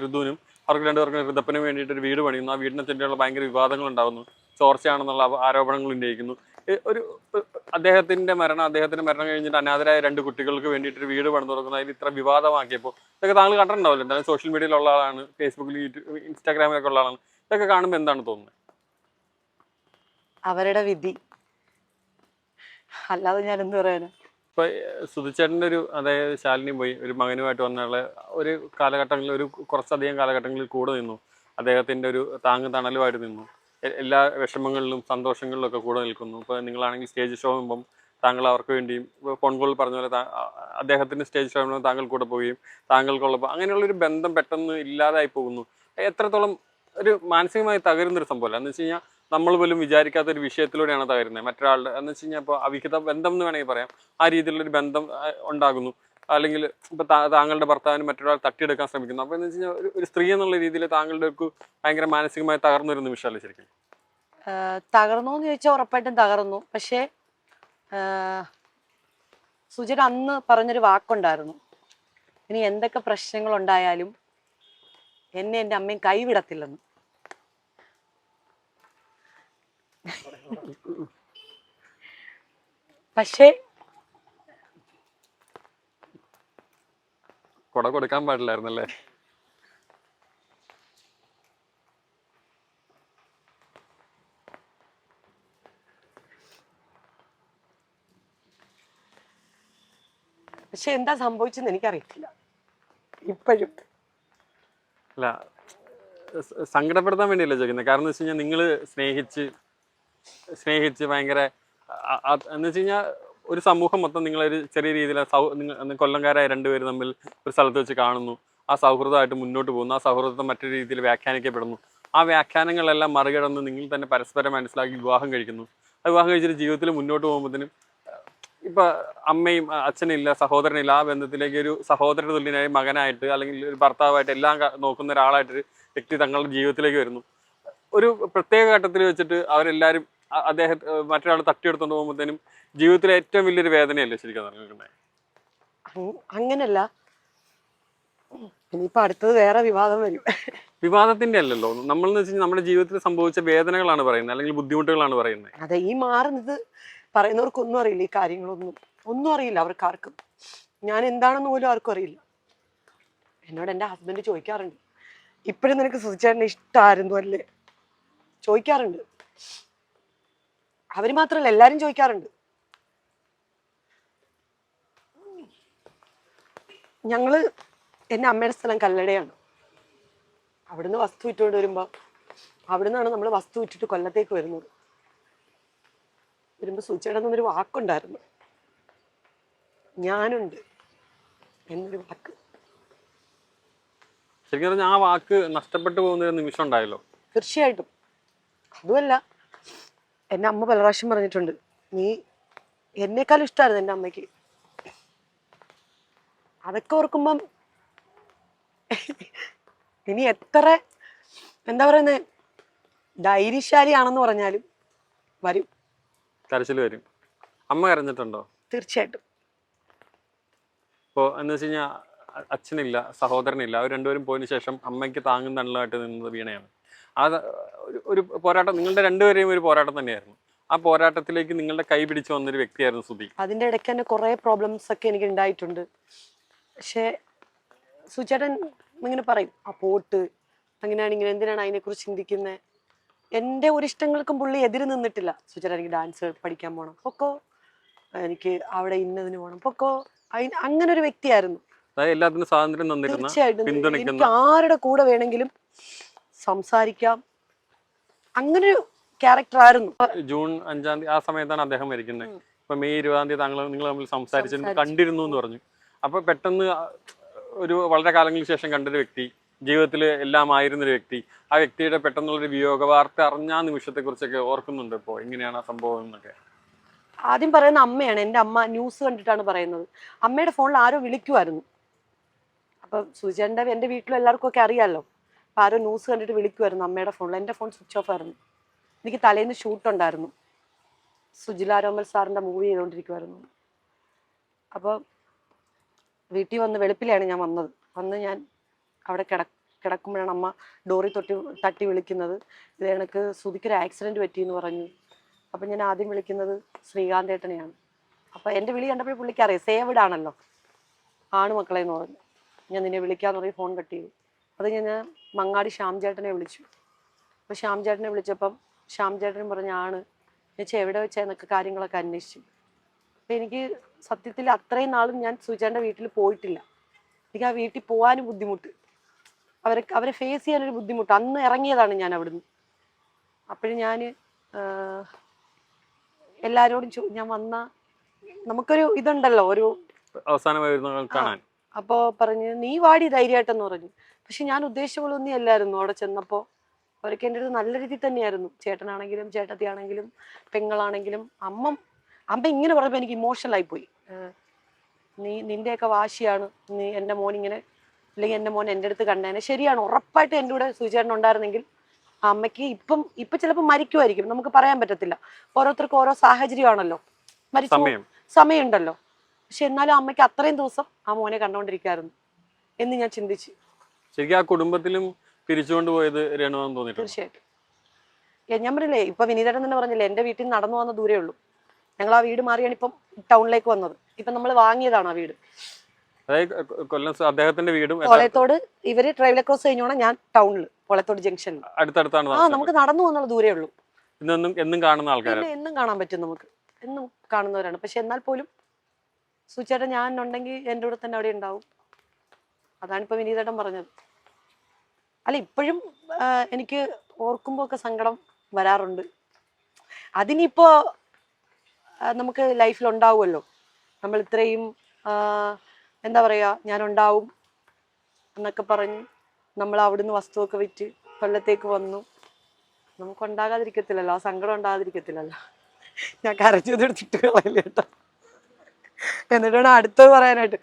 ഋതുവിനും, അവർക്ക് രണ്ടുപേർക്കും ഋതപ്പന് വേണ്ടിയിട്ട് ഒരു വീട് പണിയുന്നു. ആ വീടിനെ ചുറ്റിയുള്ള ഭയങ്കര വിവാദങ്ങൾ ഉണ്ടാകുന്നു, ചോർച്ചയാണെന്നുള്ള ആരോപണങ്ങൾ ഉന്നയിക്കുന്നു. അദ്ദേഹത്തിന്റെ മരണം കഴിഞ്ഞിട്ട് അനാഥരായ 2 കുട്ടികൾക്ക് വേണ്ടിയിട്ട് വീട് പണിത് കൊടുക്കുന്ന അതിൽ ഇത്ര വിവാദമാക്കിയപ്പോൾ ഇതൊക്കെ താങ്കൾ കണ്ടിട്ടുണ്ടാവില്ല? എന്തായാലും സോഷ്യൽ മീഡിയയിലുള്ള ആളാണ്, ഫേസ്ബുക്കിൽ, യൂട്യൂബ്, ഇൻസ്റ്റാഗ്രാമിലൊക്കെ ഉള്ള ആളാണ്. ഇതൊക്കെ കാണുമ്പോൾ എന്താണ് തോന്നുന്നത്? അവരുടെ വിധി, അല്ലാതെ ഞാൻ എന്ത് പറയാനാ. ഇപ്പൊ സുധിച്ചേട്ടൻ്റെ അതായത് ശാലിനി പോയി ഒരു മകനുമായിട്ട് വന്നുള്ള ഒരു കാലഘട്ടങ്ങളിൽ, കുറച്ചധികം കാലഘട്ടങ്ങളിൽ കൂടെ നിന്നു, അദ്ദേഹത്തിന്റെ ഒരു താങ്ങ് തണലുമായിട്ട് നിന്നു, എല്ലാ വിഷമങ്ങളിലും സന്തോഷങ്ങളിലും ഒക്കെ കൂടെ നിൽക്കുന്നു. ഇപ്പോൾ നിങ്ങളാണെങ്കിൽ സ്റ്റേജ് ഷോ ആകുമ്പം താങ്കൾ അവർക്ക് വേണ്ടിയും, ഫോൺ കോളിൽ പറഞ്ഞ പോലെ അദ്ദേഹത്തിന്റെ സ്റ്റേജ് ഷോ ആകുമ്പോൾ താങ്കൾ കൂടെ പോവുകയും താങ്കൾക്കുള്ളപ്പോൾ അങ്ങനെയുള്ളൊരു ബന്ധം പെട്ടെന്ന് ഇല്ലാതായി പോകുന്നു. എത്രത്തോളം ഒരു മാനസികമായി തകരുന്നൊരു സംഭവമല്ല എന്ന് വെച്ച് കഴിഞ്ഞാൽ, നമ്മൾ പോലും വിചാരിക്കാത്ത ഒരു വിഷയത്തിലൂടെയാണ് തകരുന്നത്. മറ്റൊരാളുടെ എന്ന് വെച്ച് കഴിഞ്ഞാൽ ഇപ്പോൾ അവിഹിത ബന്ധം എന്ന് വേണമെങ്കിൽ പറയാം, ആ രീതിയിലുള്ളൊരു ബന്ധം ഉണ്ടാകുന്നു. അല്ലെങ്കിൽ ഇപ്പൊ താങ്കളുടെ ഭർത്താവിന് മറ്റൊരാൾ തട്ടിയെടുക്കാൻ ശ്രമിക്കുന്നു. അപ്പൊ എന്ന് വെച്ച് കഴിഞ്ഞാൽ ഒരു സ്ത്രീ എന്നുള്ള രീതിയിൽ താങ്കളുടെ ഒരു ഭയങ്കര മാനസികമായി തകർന്നൊരു നിമിഷമല്ലേ ശരിക്കും? തകർന്നു എന്ന് ചോദിച്ചാൽ ഉറപ്പായിട്ടും തകർന്നു. പക്ഷേ സുജയുടെ അന്ന് പറഞ്ഞൊരു വാക്കുണ്ടായിരുന്നു, ഇനി എന്തൊക്കെ പ്രശ്നങ്ങൾ ഉണ്ടായാലും എന്നെ എൻ്റെ അമ്മയും കൈവിടത്തില്ലെന്ന്. പക്ഷേ കൊട കൊടുക്കാൻ പാടില്ലായിരുന്നല്ലേ? പക്ഷെ എന്താ സംഭവിച്ചെന്ന് എനിക്കറിയത്തില്ല ഇപ്പോഴും. അല്ല, സങ്കടപ്പെടുത്താൻ വേണ്ടിയല്ലേ ചോദിക്കുന്നത്. കാരണം എന്ന് വെച്ച് കഴിഞ്ഞാൽ നിങ്ങൾ സ്നേഹിച്ച് ഭയങ്കര എന്ന് വെച്ച് കഴിഞ്ഞാൽ ഒരു സമൂഹം മൊത്തം നിങ്ങളൊരു ചെറിയ രീതിയിൽ കൊല്ലംകാരായ രണ്ടുപേര് തമ്മിൽ ഒരു സ്ഥലത്ത് വെച്ച് കാണുന്നു, ആ സൗഹൃദമായിട്ട് മുന്നോട്ട് പോകുന്നു, ആ സൗഹൃദത്തെ മറ്റൊരു രീതിയിൽ വ്യാഖ്യാനിക്കപ്പെടുന്നു. ആ വ്യാഖ്യാനങ്ങളെല്ലാം മറികടന്ന് നിങ്ങൾ തന്നെ പരസ്പരം മനസ്സിലാക്കി വിവാഹം കഴിക്കുന്നു. ആ വിവാഹം കഴിച്ചിട്ട് ജീവിതത്തിൽ മുന്നോട്ട് പോകുമ്പോഴത്തേനും ഇപ്പൊ അമ്മയും അച്ഛനില്ല, സഹോദരനില്ല, ആ ബന്ധത്തിലേക്ക് ഒരു സഹോദര തുല്യനായി മകനായിട്ട് അല്ലെങ്കിൽ ഒരു ഭർത്താവായിട്ട് എല്ലാം നോക്കുന്ന ഒരാളായിട്ടൊരു വ്യക്തി തങ്ങളുടെ ജീവിതത്തിലേക്ക് വരുന്നു. ഒരു പ്രത്യേക ഘട്ടത്തിൽ വെച്ചിട്ട് അവരെല്ലാരും മറ്റൊരാൾ തട്ടിയെടുത്തോണ്ട് പോകുമ്പോഴത്തേനും ജീവിതത്തിലെ ഏറ്റവും വലിയൊരു വേദനയല്ലേ ശരിക്കും പറഞ്ഞിട്ടുണ്ടെങ്കിൽ? അങ്ങനല്ല, ഇനിയിപ്പോ അടുത്തത് വേറെ വിവാദം വരും. വിവാദത്തിന്റെ അല്ലല്ലോ, നമ്മളെന്ന് വെച്ചാൽ നമ്മുടെ ജീവിതത്തിൽ സംഭവിച്ച വേദനകളാണ് പറയുന്നത്, അല്ലെങ്കിൽ ബുദ്ധിമുട്ടുകളാണ് പറയുന്നത്. അതെ, ഈ മാറുന്നത് പറയുന്നവർക്കൊന്നും അറിയില്ല, ഈ കാര്യങ്ങളൊന്നും അറിയില്ല അവർക്കാർക്കും. ഞാൻ എന്താണെന്ന് പോലും ആർക്കും അറിയില്ല. എന്നോട് എൻ്റെ ഹസ്ബൻഡ് ചോദിക്കാറുണ്ട്, ഇപ്പോഴും നിനക്ക് സുചേട്ടനെ ഇഷ്ടമായിരുന്നു അല്ലേ ചോദിക്കാറുണ്ട്. അവര് മാത്രല്ല, എല്ലാരും ചോദിക്കാറുണ്ട്. ഞങ്ങള് എൻ്റെ അമ്മയുടെ സ്ഥലം കല്ലടയാണ്. അവിടുന്ന് വസ്തു വിറ്റുകൊണ്ട് വരുമ്പോ അവിടുന്നാണ് നമ്മൾ വസ്തു വിറ്റിട്ട് കൊല്ലത്തേക്ക് വരുന്നത്. വരുമ്പോ സുചേട്ടൻ എന്നൊരു വാക്കുണ്ടായിരുന്നു, ഞാനുണ്ട് എന്നൊരു വാക്ക്. ശരിക്കും പറഞ്ഞാൽ ആ വാക്ക് നഷ്ടപ്പെട്ടു പോകുന്ന ഒരു നിമിഷം ഉണ്ടായല്ലോ. തീർച്ചയായിട്ടും. അതുമല്ല, എന്നെ അമ്മ പല പ്രാവശ്യം പറഞ്ഞിട്ടുണ്ട്, നീ എന്നെക്കാളും ഇഷ്ടമായിരുന്നു എൻ്റെ അമ്മയ്ക്ക്. അതൊക്കെ ഓർക്കുമ്പം ഇനി എത്ര എന്താ പറയുന്നത് ധൈര്യശാലിയാണെന്ന് പറഞ്ഞാലും വരും, കരച്ചിൽ വരും. അമ്മ കരഞ്ഞിട്ടുണ്ടോ? തീർച്ചയായിട്ടും. ഇപ്പോൾ എന്ന് വെച്ച് കഴിഞ്ഞാൽ അച്ഛനില്ല, സഹോദരനില്ല, അവർ രണ്ടുപേരും പോയതിനു ശേഷം അമ്മയ്ക്ക് താങ്ങും തണലായിട്ട് നിന്നത് വീണയാണ്. അത് ഒരു പോരാട്ടം, നിങ്ങളുടെ രണ്ടുപേരെയും ഒരു പോരാട്ടം തന്നെയായിരുന്നു. ആ പോരാട്ടത്തിലേക്ക് നിങ്ങളുടെ കൈ പിടിച്ചു വന്നൊരു വ്യക്തിയായിരുന്നു സുധി. അതിൻ്റെ ഇടയ്ക്ക് തന്നെ കുറേ പ്രോബ്ലംസ് ഒക്കെ എനിക്ക് ഉണ്ടായിട്ടുണ്ട്. പക്ഷേ സുചേട്ടൻ ഇങ്ങനെ പറയും, ആ പോട്ട്, അങ്ങനെയാണെങ്കിൽ എന്തിനാണ് അതിനെക്കുറിച്ച് ചിന്തിക്കുന്നത്. എൻ്റെ ഒരു ഇഷ്ടങ്ങൾക്കും പുള്ളി എതിര് നിന്നിട്ടില്ല. സുചേട്ടൻ എനിക്ക് ഡാൻസ് പഠിക്കാൻ പോകണം, പൊക്കോ, എനിക്ക് അവിടെ ഇന്നതിന് പോകണം, പൊക്കോ. അങ്ങനെ ഒരു വ്യക്തിയായിരുന്നു. എല്ലാത്തിനും സ്വാതന്ത്ര്യം തന്നിരുന്ന, തീർച്ചയായിട്ടും. എനിക്ക് ആരുടെ കൂടെ വേണമെങ്കിലും സംസാരിക്കാം, അങ്ങനൊരു ക്യാരക്ടർ ആയിരുന്നു. ജൂൺ 5-ാം തീയതി ആ സമയത്താണ് അദ്ദേഹം മരിക്കുന്നത്. ഇപ്പൊ മെയ് 20-ാം തീയതി നിങ്ങൾ തമ്മിൽ സംസാരിച്ചിട്ട് കണ്ടിരുന്നു എന്ന് പറഞ്ഞു. അപ്പൊ പെട്ടെന്ന് ഒരു വളരെ കാലങ്ങൾക്ക് ശേഷം കണ്ടൊരു വ്യക്തി, ജീവിതത്തിൽ എല്ലാം ആയിരുന്നൊരു വ്യക്തി, ആ വ്യക്തിയുടെ പെട്ടെന്നുള്ളൊരു വിയോഗ വാർത്ത അറിഞ്ഞ ആ നിമിഷത്തെ കുറിച്ചൊക്കെ ഓർക്കുന്നുണ്ട് ഇപ്പോൾ? എങ്ങനെയാണ് ആ സംഭവം എന്നൊക്കെ? ആദ്യം പറയുന്ന അമ്മയാണ്. എൻ്റെ അമ്മ ന്യൂസ് കണ്ടിട്ടാണ് പറയുന്നത്. അമ്മയുടെ ഫോണിൽ ആരോ വിളിക്കുമായിരുന്നു. അപ്പൊ സുചേട്ടൻ്റെ എൻ്റെ വീട്ടിലും എല്ലാവർക്കും ഒക്കെ അറിയാമല്ലോ. അപ്പൊ ആരോ ന്യൂസ് കണ്ടിട്ട് വിളിക്കുമായിരുന്നു അമ്മയുടെ ഫോണിൽ. എൻ്റെ ഫോൺ സ്വിച്ച് ഓഫ് ആയിരുന്നു. എനിക്ക് തലേന്ന് ഷൂട്ട് ഉണ്ടായിരുന്നു, സുജിലാരോമൽ സാറിൻ്റെ മൂവി ചെയ്തുകൊണ്ടിരിക്കുമായിരുന്നു. അപ്പോൾ വീട്ടിൽ വന്ന് വെളുപ്പിലാണ് ഞാൻ വന്ന് ഞാൻ അവിടെ കിടക്കുമ്പോഴാണ് അമ്മ ഡോറി തട്ടി വിളിക്കുന്നത്. ഇത് കണക്ക് സുധിക്കൊരു ആക്സിഡൻറ്റ് പറ്റിയെന്ന് പറഞ്ഞു. അപ്പം ഞാൻ ആദ്യം വിളിക്കുന്നത് ശ്രീകാന്തേട്ടനെയാണ്. അപ്പോൾ എൻ്റെ വിളി കണ്ടപ്പോൾ പുള്ളിക്കറിയാം, സേവ്ഡ് ആണല്ലോ, ആണ് മക്കളെ എന്ന് പറഞ്ഞു. ഞാൻ നിന്നെ വിളിക്കാമെന്ന് പറഞ്ഞ് ഫോൺ കട്ട് ചെയ്തു. അത് ഞാൻ മങ്ങാടി ശ്യാം ചേട്ടനെ വിളിച്ചു. അപ്പോൾ ശ്യാം ചേട്ടനെ വിളിച്ചപ്പം ശ്യാം ചേട്ടനും പറഞ്ഞാണ് ചേച്ചി എവിടെ വെച്ചെന്നൊക്കെ കാര്യങ്ങളൊക്കെ അന്വേഷിച്ചു. അപ്പം എനിക്ക് സത്യത്തിൽ അത്രയും നാളും ഞാൻ സുചേട്ടൻ്റെ വീട്ടിൽ പോയിട്ടില്ല. എനിക്ക് ആ വീട്ടിൽ പോകാനും ബുദ്ധിമുട്ട്, അവരെ ഫേസ് ചെയ്യാനൊരു ബുദ്ധിമുട്ട്. അന്ന് ഇറങ്ങിയതാണ് ഞാൻ അവിടുന്ന്. അപ്പോഴും ഞാൻ എല്ലാവരോടും ഞാൻ വന്ന നമുക്കൊരു ഇതുണ്ടല്ലോ, ഒരു അവസാനമായി. അപ്പോൾ പറഞ്ഞ് നീ വാടി ധൈര്യമായിട്ടെന്ന് പറഞ്ഞു. പക്ഷെ ഞാൻ ഉദ്ദേശിച്ച പോലെ ഒന്നും അല്ലായിരുന്നു. അവിടെ ചെന്നപ്പോൾ അവരൊക്കെ എൻ്റെ അടുത്ത് നല്ല രീതിയിൽ തന്നെയായിരുന്നു. ചേട്ടനാണെങ്കിലും ചേട്ടത്തിയാണെങ്കിലും പെങ്ങളാണെങ്കിലും. അമ്മ ഇങ്ങനെ പറഞ്ഞപ്പോൾ എനിക്ക് ഇമോഷണൽ ആയിപ്പോയി. നിന്റെയൊക്കെ വാശിയാണ് എൻ്റെ മോൻ ഇങ്ങനെ, അല്ലെങ്കിൽ എൻ്റെ മോൻ എൻ്റെ അടുത്ത് കണ്ടേനെ. ശരിയാണ്, ഉറപ്പായിട്ട് എൻ്റെ കൂടെ സുചേട്ടൻ ഉണ്ടായിരുന്നെങ്കിൽ ആ അമ്മയ്ക്ക് ഇപ്പം ചിലപ്പോൾ മരിക്കുമായിരിക്കും, നമുക്ക് പറയാൻ പറ്റത്തില്ല. ഓരോരുത്തർക്കും ഓരോ സാഹചര്യമാണല്ലോ, മരിച്ചു സമയമുണ്ടല്ലോ. പക്ഷെ എന്നാലും അമ്മയ്ക്ക് അത്രയും ദിവസം ആ മോനെ കണ്ടുകൊണ്ടിരിക്കായിരുന്നു എന്ന് ഞാൻ ചിന്തിച്ചു. ശരിക്കും ആ കുടുംബത്തിലും പിരിച്ചുകൊണ്ട് പോയത് രേണുവാന്ന് തോന്നിയിട്ടുണ്ട്. തീർച്ചയായിട്ടും. ഞാൻ പറഞ്ഞില്ലേ, ഇപ്പൊ വിനീതേട്ടൻ തന്നെ പറഞ്ഞില്ലേ, എൻ്റെ വീട്ടിൽ നിന്ന് നടന്നു വന്ന ദൂരേ ഉള്ളൂ. ഞങ്ങൾ ആ വീട് മാറിയാണ് ഇപ്പം ടൗണിലേക്ക് വന്നത്. ഇപ്പം നമ്മൾ വാങ്ങിയതാണ് ആ വീട്. അതായത് കൊല്ലം അദ്ദേഹത്തിന്റെ വീടും പോളയത്തോട് ഇവര് ട്രൈവൽ ക്രോസ് കഴിഞ്ഞോണം, ഞാൻ ടൗണിൽ പോളയത്തോട് ജംഗ്ഷനിൽ അടുത്തടുത്താണ്. ആ നമുക്ക് നടന്നു വന്നുള്ള ദൂരേ ഉള്ളൂ. എന്നും കാണുന്ന ആൾക്കാരാണ്, എന്നും കാണാൻ പറ്റും, നമുക്ക് എന്നും കാണുന്നവരാണ്. പക്ഷെ എന്നാൽ പോലും സുചേട്ടൻ ഞാൻ ഉണ്ടെങ്കിൽ എൻ്റെ കൂടെ തന്നെ അവിടെ ഉണ്ടാവും. അതാണിപ്പോ വിനീതേട്ടൻ പറഞ്ഞത്. അല്ല, ഇപ്പോഴും എനിക്ക് ഓർക്കുമ്പോ ഒക്കെ സങ്കടം വരാറുണ്ട്. അതിനിപ്പോ നമുക്ക് ലൈഫിൽ ഉണ്ടാവുമല്ലോ. നമ്മൾ ഇത്രയും എന്താ പറയാ, ഞാൻ ഉണ്ടാവും എന്നൊക്കെ പറഞ്ഞ് നമ്മൾ അവിടുന്ന് വസ്തുവൊക്കെ വിറ്റ് കൊല്ലത്തേക്ക് വന്നു. നമുക്ക് ഉണ്ടാകാതിരിക്കത്തില്ലല്ലോ, ആ സങ്കടം ഉണ്ടാകാതിരിക്കത്തില്ലല്ലോ. ഞാൻ കരഞ്ഞത് എടുത്തിട്ട് കളയില്ല കേട്ടോ. എന്നിട്ടാണ് അടുത്തത് പറയാനായിട്ട്.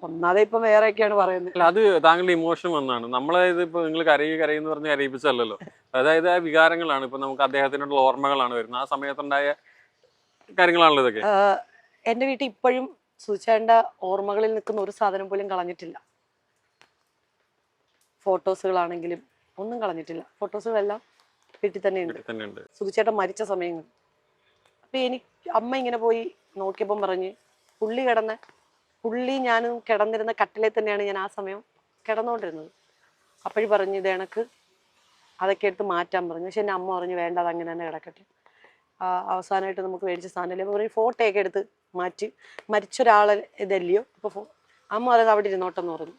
ഒന്നാതെ ഇപ്പം വേറെയൊക്കെയാണ് പറയുന്നത്. അല്ല, അത് താങ്കളുടെ ഇമോഷൻ വന്നാണ്. നമ്മളത് ഇപ്പൊ നിങ്ങൾ കരയുന്ന് പറഞ്ഞ് കരയിപ്പിച്ചല്ലോ. അതായത് ആ വികാരങ്ങളാണ് ഇപ്പൊ നമുക്ക് അദ്ദേഹത്തിനുള്ള ഓർമ്മകളാണ് വരുന്നത്. ആ സമയത്തുണ്ടായ കാര്യങ്ങളാണല്ലോ ഇതൊക്കെ. എൻ്റെ വീട്ടിൽ ഇപ്പോഴും സുചേട്ടൻ്റെ ഓർമ്മകളിൽ നിൽക്കുന്ന ഒരു സാധനം പോലും കളഞ്ഞിട്ടില്ല. ഫോട്ടോസുകളാണെങ്കിലും ഒന്നും കളഞ്ഞിട്ടില്ല. ഫോട്ടോസുകളെല്ലാം വീട്ടിൽ തന്നെ ഉണ്ട്. സുചേട്ടൻ മരിച്ച സമയങ്ങൾ. അപ്പൊ അമ്മ ഇങ്ങനെ പോയി നോക്കിയപ്പം പറഞ്ഞ്, പുള്ളി ഞാനും കിടന്നിരുന്ന കട്ടിലെ തന്നെയാണ് ഞാൻ ആ സമയം കിടന്നുകൊണ്ടിരുന്നത്. അപ്പോഴും പറഞ്ഞു ഇത് എനക്ക് അതൊക്കെ എടുത്ത് മാറ്റാൻ പറഞ്ഞു. പക്ഷെ എൻ്റെ അമ്മ പറഞ്ഞു വേണ്ട, അത് അങ്ങനെ തന്നെ കിടക്കട്ടെ, അവസാനമായിട്ട് നമുക്ക് മേടിച്ച സാധനമല്ലേ. അപ്പോൾ പറഞ്ഞു ഫോട്ടോയൊക്കെ എടുത്ത് മാറ്റി, മരിച്ചൊരാളെ ഇതല്ലയോ, അപ്പോൾ അമ്മ പറയുന്നത് അവിടെ ഇരുന്നോട്ടെന്ന് പറഞ്ഞു,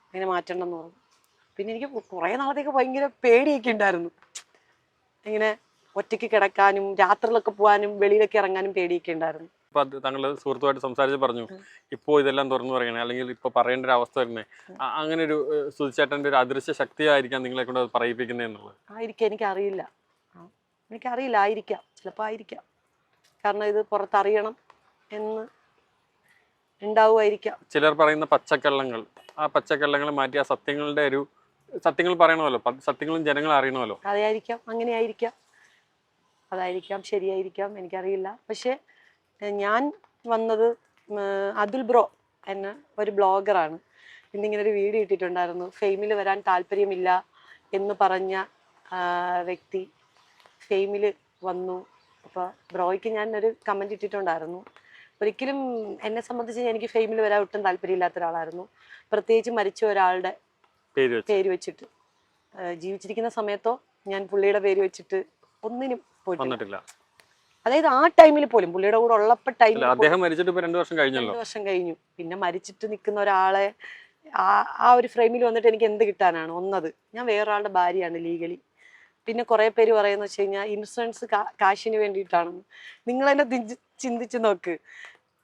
അങ്ങനെ മാറ്റണ്ടെന്ന് പറഞ്ഞു. പിന്നെ എനിക്ക് കുറേ നാളത്തേക്ക് ഭയങ്കര പേടിയൊക്കെ ഉണ്ടായിരുന്നു. ഇങ്ങനെ ഒറ്റയ്ക്ക് കിടക്കാനും രാത്രിയിലൊക്കെ പോകാനും വെളിയിലൊക്കെ ഇറങ്ങാനും പേടിയൊക്കെ ഉണ്ടായിരുന്നു. അപ്പൊ താങ്കൾ സുഹൃത്തുമായിട്ട് സംസാരിച്ച് പറഞ്ഞു ഇപ്പോൾ ഇതെല്ലാം തുറന്നു പറയണേ, അല്ലെങ്കിൽ ഇപ്പൊ പറയേണ്ട ഒരു അവസ്ഥ വരുന്നേ, അങ്ങനെ ഒരു സുധിച്ചേട്ടന്റെ ഒരു അദൃശ്യ ശക്തിയായിരിക്കാം നിങ്ങളെ കൊണ്ട് പറയിപ്പിക്കുന്നതെന്നുള്ളത്. ആയിരിക്കാം, എനിക്കറിയില്ല, ആയിരിക്കാം, ചിലപ്പോൾ ആയിരിക്കാം. കാരണം ഇത് പുറത്തറിയണം എന്ന് ഉണ്ടാവുമായിരിക്കാം. ചിലർ പറയുന്ന പച്ചക്കള്ളങ്ങൾ, ആ പച്ചക്കള്ളങ്ങൾ മാറ്റി ആ സത്യങ്ങൾ പറയണമല്ലോ, സത്യങ്ങളും ജനങ്ങൾ അറിയണമല്ലോ. അതായിരിക്കാം, അങ്ങനെയായിരിക്കാം, അതായിരിക്കാം, ശരിയായിരിക്കാം, എനിക്കറിയില്ല. പക്ഷെ ഞാൻ വന്നത് അതുൽ ബ്രോ എന്ന ഒരു ബ്ലോഗറാണ്. ഇന്നിങ്ങനെ ഒരു വീഡിയോ ഇട്ടിട്ടുണ്ടായിരുന്നു. ഫെയിമിൽ വരാൻ താല്പര്യമില്ല എന്ന് പറഞ്ഞ വ്യക്തി ഫെയിമിൽ വന്നു. അപ്പോൾ ബ്രോയ്ക്ക് ഞാൻ ഒരു കമൻറ്റ് ഇട്ടിട്ടുണ്ടായിരുന്നു. ഒരിക്കലും എന്നെ സംബന്ധിച്ച് എനിക്ക് ഫെയിമിൽ വരാൻ ഒട്ടും താല്പര്യമില്ലാത്ത ഒരാളായിരുന്നു. പ്രത്യേകിച്ച് മരിച്ച ഒരാളുടെ പേര് വെച്ചിട്ട്. ജീവിച്ചിരിക്കുന്ന സമയത്തോ ഞാൻ പുള്ളിയുടെ പേര് വെച്ചിട്ട് ഒന്നിനും പോയിട്ടില്ല. അതായത് ആ ടൈമിൽ പോലും പുള്ളിയുടെ കൂടെ ഉള്ളപ്പോ അദ്ദേഹം മരിച്ചിട്ട് 2 വർഷം കഴിഞ്ഞല്ലോ. 2 വർഷം കഴിഞ്ഞു. പിന്നെ മരിച്ചിട്ട് നിൽക്കുന്ന ഒരാളെ ആ ഒരു ഫ്രെയിമിൽ വന്നിട്ട് എനിക്ക് എന്ത് കിട്ടാനാണ്? ഒന്നത് ഞാൻ വേറൊരാളുടെ ഭാര്യയാണ് ലീഗലി. പിന്നെ കുറെ പേര് പറയുന്ന വെച്ച് കഴിഞ്ഞാൽ ഇൻഷുറൻസ് കാശിന് വേണ്ടിയിട്ടാണെന്ന്. നിങ്ങൾ തന്നെ ചിന്തിച്ചു നോക്ക്.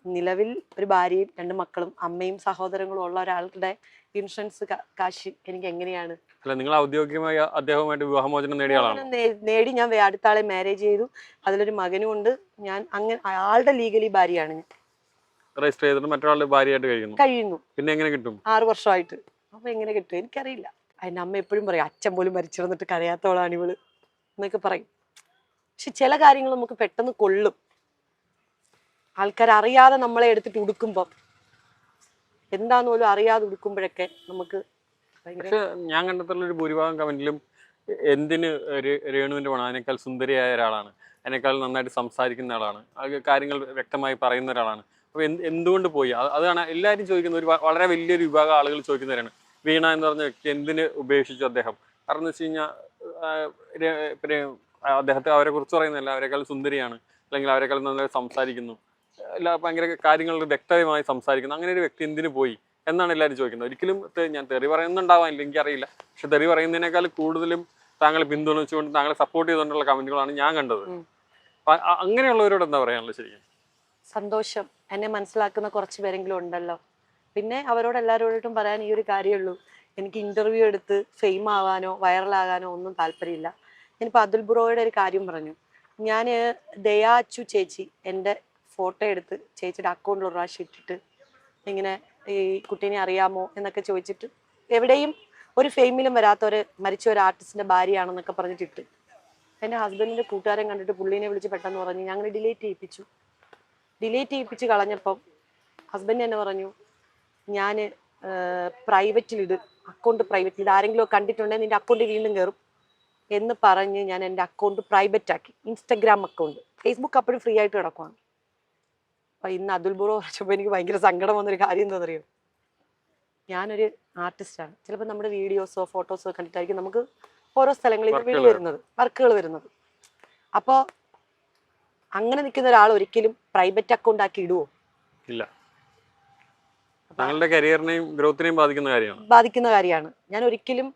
നിലവിൽ ഒരു ഭാര്യയും 2 മക്കളും അമ്മയും സഹോദരങ്ങളും ഉള്ള ഒരാളുടെ ഇൻഷുറൻസ് കാശ് എനിക്ക് എങ്ങനെയാണ്? അല്ല, നിങ്ങൾ ഔദ്യോഗികമായി അദ്ദേഹവുമായിട്ട് വിവാഹമോചനം നേടിയ ആളാണ്. നേടി. ഞാൻ അടുത്ത ആളെ മാരേജ് ചെയ്തു. അതിലൊരു മകനും ഉണ്ട്. ഞാൻ അങ്ങനെ ആളുടെ ലീഗലി ഭാര്യയാണ്. ഞാൻ രജിസ്റ്റർ ചെയ്തിട്ട് മറ്റൊരാളുടെ ഭാര്യയായിട്ട് കഴിയുന്നു. പിന്നെ എങ്ങനെ കിട്ടും? 6 വർഷമായിട്ട്. അപ്പൊ എങ്ങനെ കിട്ടും എനിക്കറിയില്ല. അതിന്റെ അമ്മ എപ്പോഴും പറയും അച്ഛൻ പോലും മരിച്ചിരുന്നിട്ട് കരയാത്തോളാണ് ഇവള് എന്നൊക്കെ പറയും. പക്ഷെ ചില കാര്യങ്ങൾ നമുക്ക് പെട്ടെന്ന് കൊള്ളും. ആൾക്കാർ അറിയാതെ നമ്മളെ എടുത്തിട്ട് ഉടുക്കുമ്പം, എന്താന്ന് പോലും അറിയാതെ ഉടുക്കുമ്പോഴൊക്കെ നമുക്ക്. പക്ഷെ ഞാൻ കണ്ടെത്തുള്ള ഒരു ഭൂരിഭാഗം കമന്റിലും എന്തിന് രേണുവിന്റെ പണം, അതിനേക്കാൾ സുന്ദരിയായ ഒരാളാണ്, അതിനേക്കാൾ നന്നായിട്ട് സംസാരിക്കുന്ന ആളാണ്, കാര്യങ്ങൾ വ്യക്തമായി പറയുന്ന ഒരാളാണ്, അപ്പൊ എന്തുകൊണ്ട് പോയി? അതാണ് എല്ലാവരും ചോദിക്കുന്ന ഒരു വളരെ വലിയൊരു വിഭാഗം ആളുകൾ ചോദിക്കുന്നവരാണ്. വീണ എന്ന് പറഞ്ഞ വ്യക്തി എന്തിന് ഉപേക്ഷിച്ചു അദ്ദേഹം? കാരണം എന്ന് വെച്ച് കഴിഞ്ഞാൽ അദ്ദേഹത്തെ അവരെ കുറിച്ച് പറയുന്നില്ല, അവരെക്കാൾ സുന്ദരിയാണ്, അല്ലെങ്കിൽ അവരെക്കാൾ നന്നായി സംസാരിക്കുന്നു, ഭയങ്കര കാര്യങ്ങൾ വ്യക്തമായി സംസാരിക്കുന്നു, അങ്ങനെ ഒരു വ്യക്തി എന്തിനു പോയി എന്നാണ് എല്ലാവരും ചോദിക്കുന്നത്. ഒരിക്കലും ഞാൻ തെറി പറയുന്നുണ്ടാവാനില്ല, എനിക്കറിയില്ല. പക്ഷെ തെറി പറയുന്നതിനേക്കാൾ കൂടുതലും താങ്കളെ പിന്തുണച്ചുകൊണ്ട് താങ്കളെ സപ്പോർട്ട് ചെയ്തുകൊണ്ടുള്ള കമന്റുകളാണ് ഞാൻ കണ്ടത്. അങ്ങനെയുള്ളവരോട് എന്താ പറയാനുള്ളത്? ശരിക്കും സന്തോഷം, എന്നെ മനസ്സിലാക്കുന്ന കുറച്ച് പേരെങ്കിലും ഉണ്ടല്ലോ. പിന്നെ അവരോട് എല്ലാവരോടും പറയാൻ ഈ ഒരു കാര്യമുള്ളൂ, എനിക്ക് ഇന്റർവ്യൂ എടുത്ത് ഫെയിം ആവാനോ വൈറലാകാനോ ഒന്നും താല്പര്യമില്ല. ഞാനിപ്പോൾ അതുൽ ബ്രോയുടെ ഒരു കാര്യം പറഞ്ഞു. ഞാൻ ദയാച്ചു ചേച്ചി എൻ്റെ ഫോട്ടോ എടുത്ത് ചേച്ചിയുടെ അക്കൗണ്ടിൽ ഒരു പ്രാവശ്യം ഇട്ടിട്ട് ഇങ്ങനെ ഈ കുട്ടീനെ അറിയാമോ എന്നൊക്കെ ചോദിച്ചിട്ട് എവിടെയും ഒരു ഫെയിമിലും വരാത്ത ഒരു മരിച്ച ഒരു ആർട്ടിസ്റ്റിന്റെ ഭാര്യയാണെന്നൊക്കെ പറഞ്ഞിട്ട് എൻ്റെ ഹസ്ബൻഡിന്റെ കൂട്ടുകാരൻ കണ്ടിട്ട് പുള്ളീനെ വിളിച്ച് പെട്ടെന്ന് പറഞ്ഞു ഞങ്ങൾ ഡിലീറ്റ് ചെയ്യിപ്പിച്ച് കളഞ്ഞപ്പം ഹസ്ബൻഡ് എന്നെ പറഞ്ഞു ഞാൻ പ്രൈവറ്റിലിട് അക്കൗണ്ട് പ്രൈവറ്റിലിട് ആരെങ്കിലും കണ്ടിട്ടുണ്ടെങ്കിൽ നിന്റെ അക്കൗണ്ട് വീണ്ടും കയറും എന്ന് പറഞ്ഞ് ഞാൻ എൻ്റെ അക്കൗണ്ട് പ്രൈവറ്റ് ആക്കി. Instagram account. ഫേസ്ബുക്ക് അപ്പോഴും ഫ്രീ ആയിട്ട് കിടക്കുവാണ്. അപ്പം ഇന്ന് അതുൽ ബ്രോ പറഞ്ഞപ്പോൾ എനിക്ക് ഭയങ്കര സങ്കടം വന്നൊരു കാര്യം എന്താ അറിയോ, ഞാനൊരു ആർട്ടിസ്റ്റാണ്. ചിലപ്പോൾ നമ്മുടെ വീഡിയോസോ ഫോട്ടോസോ കണ്ടിട്ടായിരിക്കും നമുക്ക് ഓരോ സ്ഥലങ്ങളിൽ വർക്കുകൾ വരുന്നത്. അപ്പോൾ അങ്ങനെ നിൽക്കുന്ന ഒരാൾ ഒരിക്കലും പ്രൈവറ്റ് അക്കൗണ്ട് ആക്കി ഇടുവോ? ഇല്ല. താങ്കളുടെ കരിയറിനെയും ഗ്രോത്തിനെയും ബാധിക്കുന്ന കാര്യമാണ്. ഞാൻ ഒരിക്കലും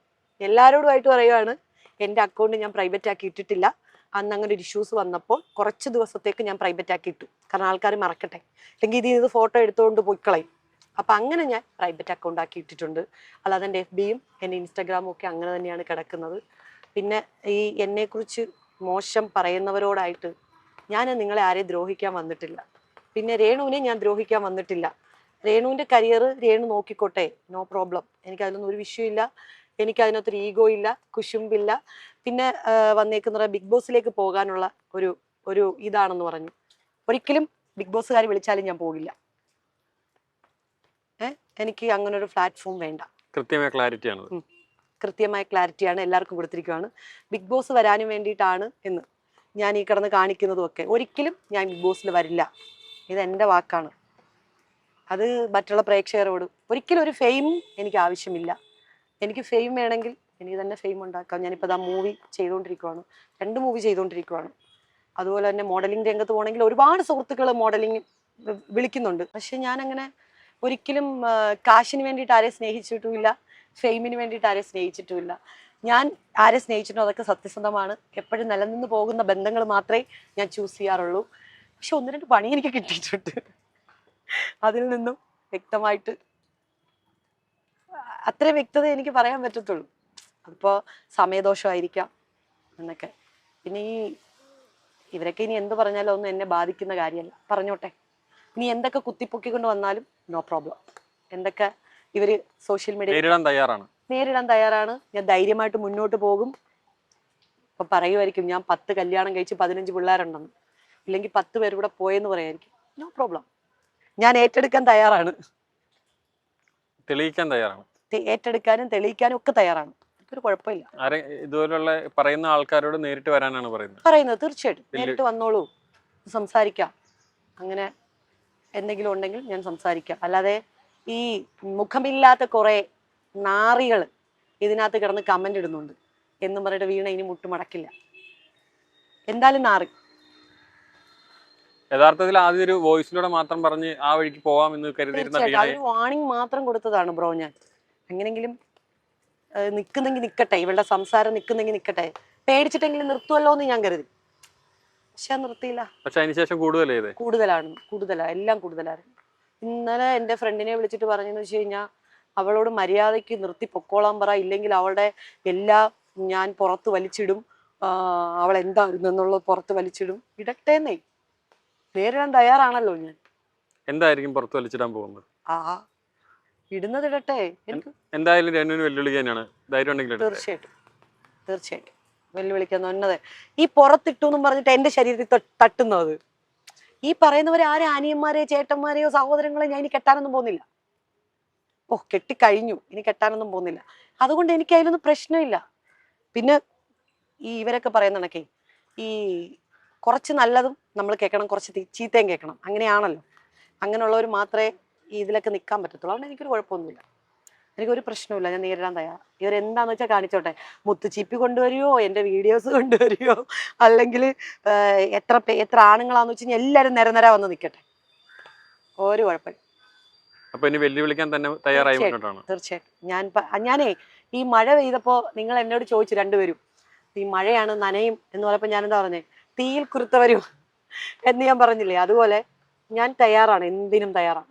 എല്ലാവരോടുമായിട്ട് പറയുകയാണ്, എൻ്റെ അക്കൗണ്ട് ഞാൻ പ്രൈവറ്റ് ആക്കി ഇട്ടിട്ടില്ല. അന്ന് അങ്ങനെ ഒരു ഇഷ്യൂസ് വന്നപ്പോൾ കുറച്ച് ദിവസത്തേക്ക് ഞാൻ പ്രൈവറ്റ് ആക്കി ഇട്ടു. കാരണം ആൾക്കാർ മറക്കട്ടെ, അല്ലെങ്കിൽ ഇത് ഫോട്ടോ എടുത്തുകൊണ്ട് പോയിക്കളയും. അപ്പം അങ്ങനെ ഞാൻ പ്രൈവറ്റ് അക്കൗണ്ട് ആക്കി ഇട്ടിട്ടുണ്ട്. അല്ലാതെ എൻ്റെ FBയും എൻ്റെ ഇൻസ്റ്റാഗ്രാമും ഒക്കെ അങ്ങനെ തന്നെയാണ് കിടക്കുന്നത്. പിന്നെ ഈ എന്നെക്കുറിച്ച് മോശം പറയുന്നവരോടായിട്ട് ഞാൻ നിങ്ങളെ ആരെയും ദ്രോഹിക്കാൻ വന്നിട്ടില്ല. പിന്നെ രേണുവിനെ ഞാൻ ദ്രോഹിക്കാൻ വന്നിട്ടില്ല. രേണുവിൻ്റെ കരിയർ രേണു നോക്കിക്കോട്ടെ, നോ പ്രോബ്ലം. എനിക്കതിലൊന്നും ഒരു വിഷയമില്ല. എനിക്കതിനകത്തൊരു ഈഗോ ഇല്ല, കുശുമ്പില്ല. പിന്നെ വന്നേക്കുന്ന ബിഗ് ബോസിലേക്ക് പോകാനുള്ള ഒരു ഇതാണെന്ന് പറഞ്ഞു. ഒരിക്കലും ബിഗ് ബോസുകാർ വിളിച്ചാലും ഞാൻ പോകില്ല. എനിക്ക് അങ്ങനെ ഒരു പ്ലാറ്റ്ഫോം വേണ്ട. കൃത്യമായ ക്ലാരിറ്റിയാണ് എല്ലാവർക്കും കൊടുത്തിരിക്കുകയാണ്. ബിഗ് ബോസ് വരാനും വേണ്ടിയിട്ടാണ് എന്ന് ഞാൻ ഈ കിടന്ന് കാണിക്കുന്നതും ഒക്കെ. ഒരിക്കലും ഞാൻ ബിഗ് ബോസിൽ വരില്ല. ഇതെൻ്റെ വാക്കാണ്. അത് മറ്റുള്ള പ്രേക്ഷകരോട് ഒരിക്കലും ഒരു ഫെയിം എനിക്ക് ആവശ്യമില്ല. എനിക്ക് ഫെയിം വേണമെങ്കിൽ എനിക്ക് തന്നെ ഫെയിം ഉണ്ടാക്കാം. ഞാനിപ്പോൾ ആ മൂവി ചെയ്തുകൊണ്ടിരിക്കുവാണ്, 2 മൂവി ചെയ്തുകൊണ്ടിരിക്കുവാണ്. അതുപോലെ തന്നെ മോഡലിംഗ് രംഗത്ത് പോകണമെങ്കിൽ ഒരുപാട് സുഹൃത്തുക്കൾ മോഡലിംഗ് വിളിക്കുന്നുണ്ട്. പക്ഷെ ഞാനങ്ങനെ ഒരിക്കലും കാശിന് വേണ്ടിയിട്ട് ആരെയും സ്നേഹിച്ചിട്ടുമില്ല, ഫെയിമിന് വേണ്ടിയിട്ട് ആരെയും സ്നേഹിച്ചിട്ടുമില്ല. ഞാൻ ആരെ സ്നേഹിച്ചിട്ടോ അതൊക്കെ സത്യസന്ധമാണ്. എപ്പോഴും നിലനിന്ന് പോകുന്ന ബന്ധങ്ങൾ മാത്രമേ ഞാൻ ചൂസ് ചെയ്യാറുള്ളൂ. പക്ഷെ 1-2 പണി എനിക്ക് കിട്ടിയിട്ടുണ്ട്. അതിൽ നിന്നും വ്യക്തമായിട്ട് അത്ര വ്യക്തത എനിക്ക് പറയാൻ പറ്റത്തുള്ളൂ. അതിപ്പോൾ സമയദോഷമായിരിക്കാം എന്നൊക്കെ. പിന്നെ ഇവരൊക്കെ ഇനി എന്ത് പറഞ്ഞാലും ഒന്നും എന്നെ ബാധിക്കുന്ന കാര്യമല്ല. പറഞ്ഞോട്ടെ, ഇനി എന്തൊക്കെ കുത്തിപ്പൊക്കിക്കൊണ്ട് വന്നാലും നോ പ്രോബ്ലം. എന്തൊക്കെ ഇവര് സോഷ്യൽ മീഡിയ നേരിടാൻ തയ്യാറാണ്. ഞാൻ ധൈര്യമായിട്ട് മുന്നോട്ട് പോകും. ഇപ്പൊ പറയുമായിരിക്കും ഞാൻ 10 കല്യാണം കഴിച്ച് 15 പിള്ളേരുണ്ടെന്ന്, ഇല്ലെങ്കിൽ 10 പേര് കൂടെ പോയെന്ന് പറയായിരിക്കും. No problem. ഞാൻ ഏറ്റെടുക്കാൻ തയ്യാറാണ്, ഏറ്റെടുക്കാനും തെളിയിക്കാനും ഒക്കെ തയ്യാറാണ്. ഒരു കുഴപ്പമില്ല. ഇതുപോലുള്ള പറയുന്ന ആൾക്കാരോട് നേരിട്ട് വരാനാണ് പറയുന്നത്. തീർച്ചയായിട്ടും നേരിട്ട് വന്നോളൂ, സംസാരിക്കാം. അങ്ങനെ എന്തെങ്കിലും ഉണ്ടെങ്കിൽ ഞാൻ സംസാരിക്കാം. അല്ലാതെ ഈ മുഖമില്ലാത്ത കുറെ നാറികൾ ഇതിനകത്ത് കിടന്ന് കമന്റ് ഇടുന്നുണ്ട് എന്നും പറഞ്ഞിട്ട് വീണ ഇനി മുട്ടുമടക്കില്ല. എന്തായാലും നാറി. യഥാർത്ഥത്തിൽ ആദ്യം ഒരു വോയിസിലൂടെ മാത്രം പറഞ്ഞ് ആ വഴിക്ക് പോവാമെന്ന് കരുതിയിരുന്ന ഒരു വാണിംഗ് മാത്രം കൊടുത്തതാണ് ബ്രോ. ഞാൻ എങ്ങനെങ്കിലും നിൽക്കുന്നെങ്കിൽ നിൽക്കട്ടെ, ഇവളുടെ സംസാരം നിൽക്കുന്നെങ്കിൽ നിൽക്കട്ടെ, പേടിച്ചിട്ടെങ്കിലും നിർത്തുമല്ലോ എന്ന് ഞാൻ കരുതി. പക്ഷെ നിർത്തിയില്ല. പക്ഷെ അതിനുശേഷം കൂടുതലാണ്, എല്ലാം കൂടുതലായിരുന്നു. ഇന്നലെ എൻ്റെ ഫ്രണ്ടിനെ വിളിച്ചിട്ട് പറഞ്ഞെന്ന് വെച്ച് കഴിഞ്ഞാൽ അവളോട് മര്യാദയ്ക്ക് നിർത്തി പൊക്കോളാൻ പറ, ഇല്ലെങ്കിൽ അവളുടെ എല്ലാം ഞാൻ പുറത്ത് വലിച്ചിടും, അവൾ എന്തായിരുന്നു എന്നുള്ളത് പുറത്ത് വലിച്ചിടും. ഇടട്ടേന്നേ, നേരിടാൻ തയ്യാറാണല്ലോ ഞാൻ. എന്തായിരിക്കും പുറത്ത് വലിച്ചിടാൻ പോകുന്നത്? ഇടുന്നത് ഇടട്ടെ. എന്തായാലും തീർച്ചയായിട്ടും വെല്ലുവിളിക്കാൻ ഒന്നത്. ഈ പുറത്തിട്ടു എന്നും പറഞ്ഞിട്ട് എൻ്റെ ശരീരത്തിൽ തട്ടുന്നത്, ഈ പറയുന്നവരെ ആരെ അനിയന്മാരെയോ ചേട്ടന്മാരെയോ സഹോദരങ്ങളെയോ ഞാൻ ഇനി കെട്ടാനൊന്നും പോകുന്നില്ല. കെട്ടിക്കഴിഞ്ഞു, ഇനി കെട്ടാനൊന്നും പോകുന്നില്ല. അതുകൊണ്ട് എനിക്ക് അതിലൊന്നും പ്രശ്നമില്ല. പിന്നെ ഇവരൊക്കെ പറയുന്ന കണക്കെ ഈ കുറച്ച് നല്ലതും നമ്മൾ കേൾക്കണം, കുറച്ച് ചീത്തയും കേൾക്കണം. അങ്ങനെയാണല്ലോ. അങ്ങനെയുള്ളവർ മാത്രമേ ഇതിലൊക്കെ നിൽക്കാൻ പറ്റത്തുള്ളൂ. അതുകൊണ്ട് എനിക്കൊരു കുഴപ്പമൊന്നുമില്ല, എനിക്കൊരു പ്രശ്നമില്ല. ഞാൻ നേരിടാൻ തയ്യാറാണ്. ഇവരെന്താന്ന് വെച്ചാൽ കാണിച്ചോട്ടെ. മുത്തുച്ചിപ്പി കൊണ്ടുവരുമോ, എൻ്റെ വീഡിയോസ് കൊണ്ടുവരുമോ, അല്ലെങ്കിൽ എത്ര ആണുങ്ങളാന്ന് വെച്ച് കഴിഞ്ഞാൽ എല്ലാവരും നിരനിര വന്ന് നിൽക്കട്ടെ, ഒരു കുഴപ്പമില്ല. തീർച്ചയായിട്ടും. ഞാനേ ഈ മഴ പെയ്തപ്പോൾ നിങ്ങൾ എന്നോട് ചോദിച്ചു രണ്ടുപേരും, ഈ മഴയാണ് നനയും എന്ന് പറഞ്ഞപ്പോൾ ഞാൻ എന്താ പറഞ്ഞേ, തീയിൽ കുരുത്തവരും എന്ന് ഞാൻ പറഞ്ഞില്ലേ. അതുപോലെ ഞാൻ തയ്യാറാണ്, എന്തിനും തയ്യാറാണ്.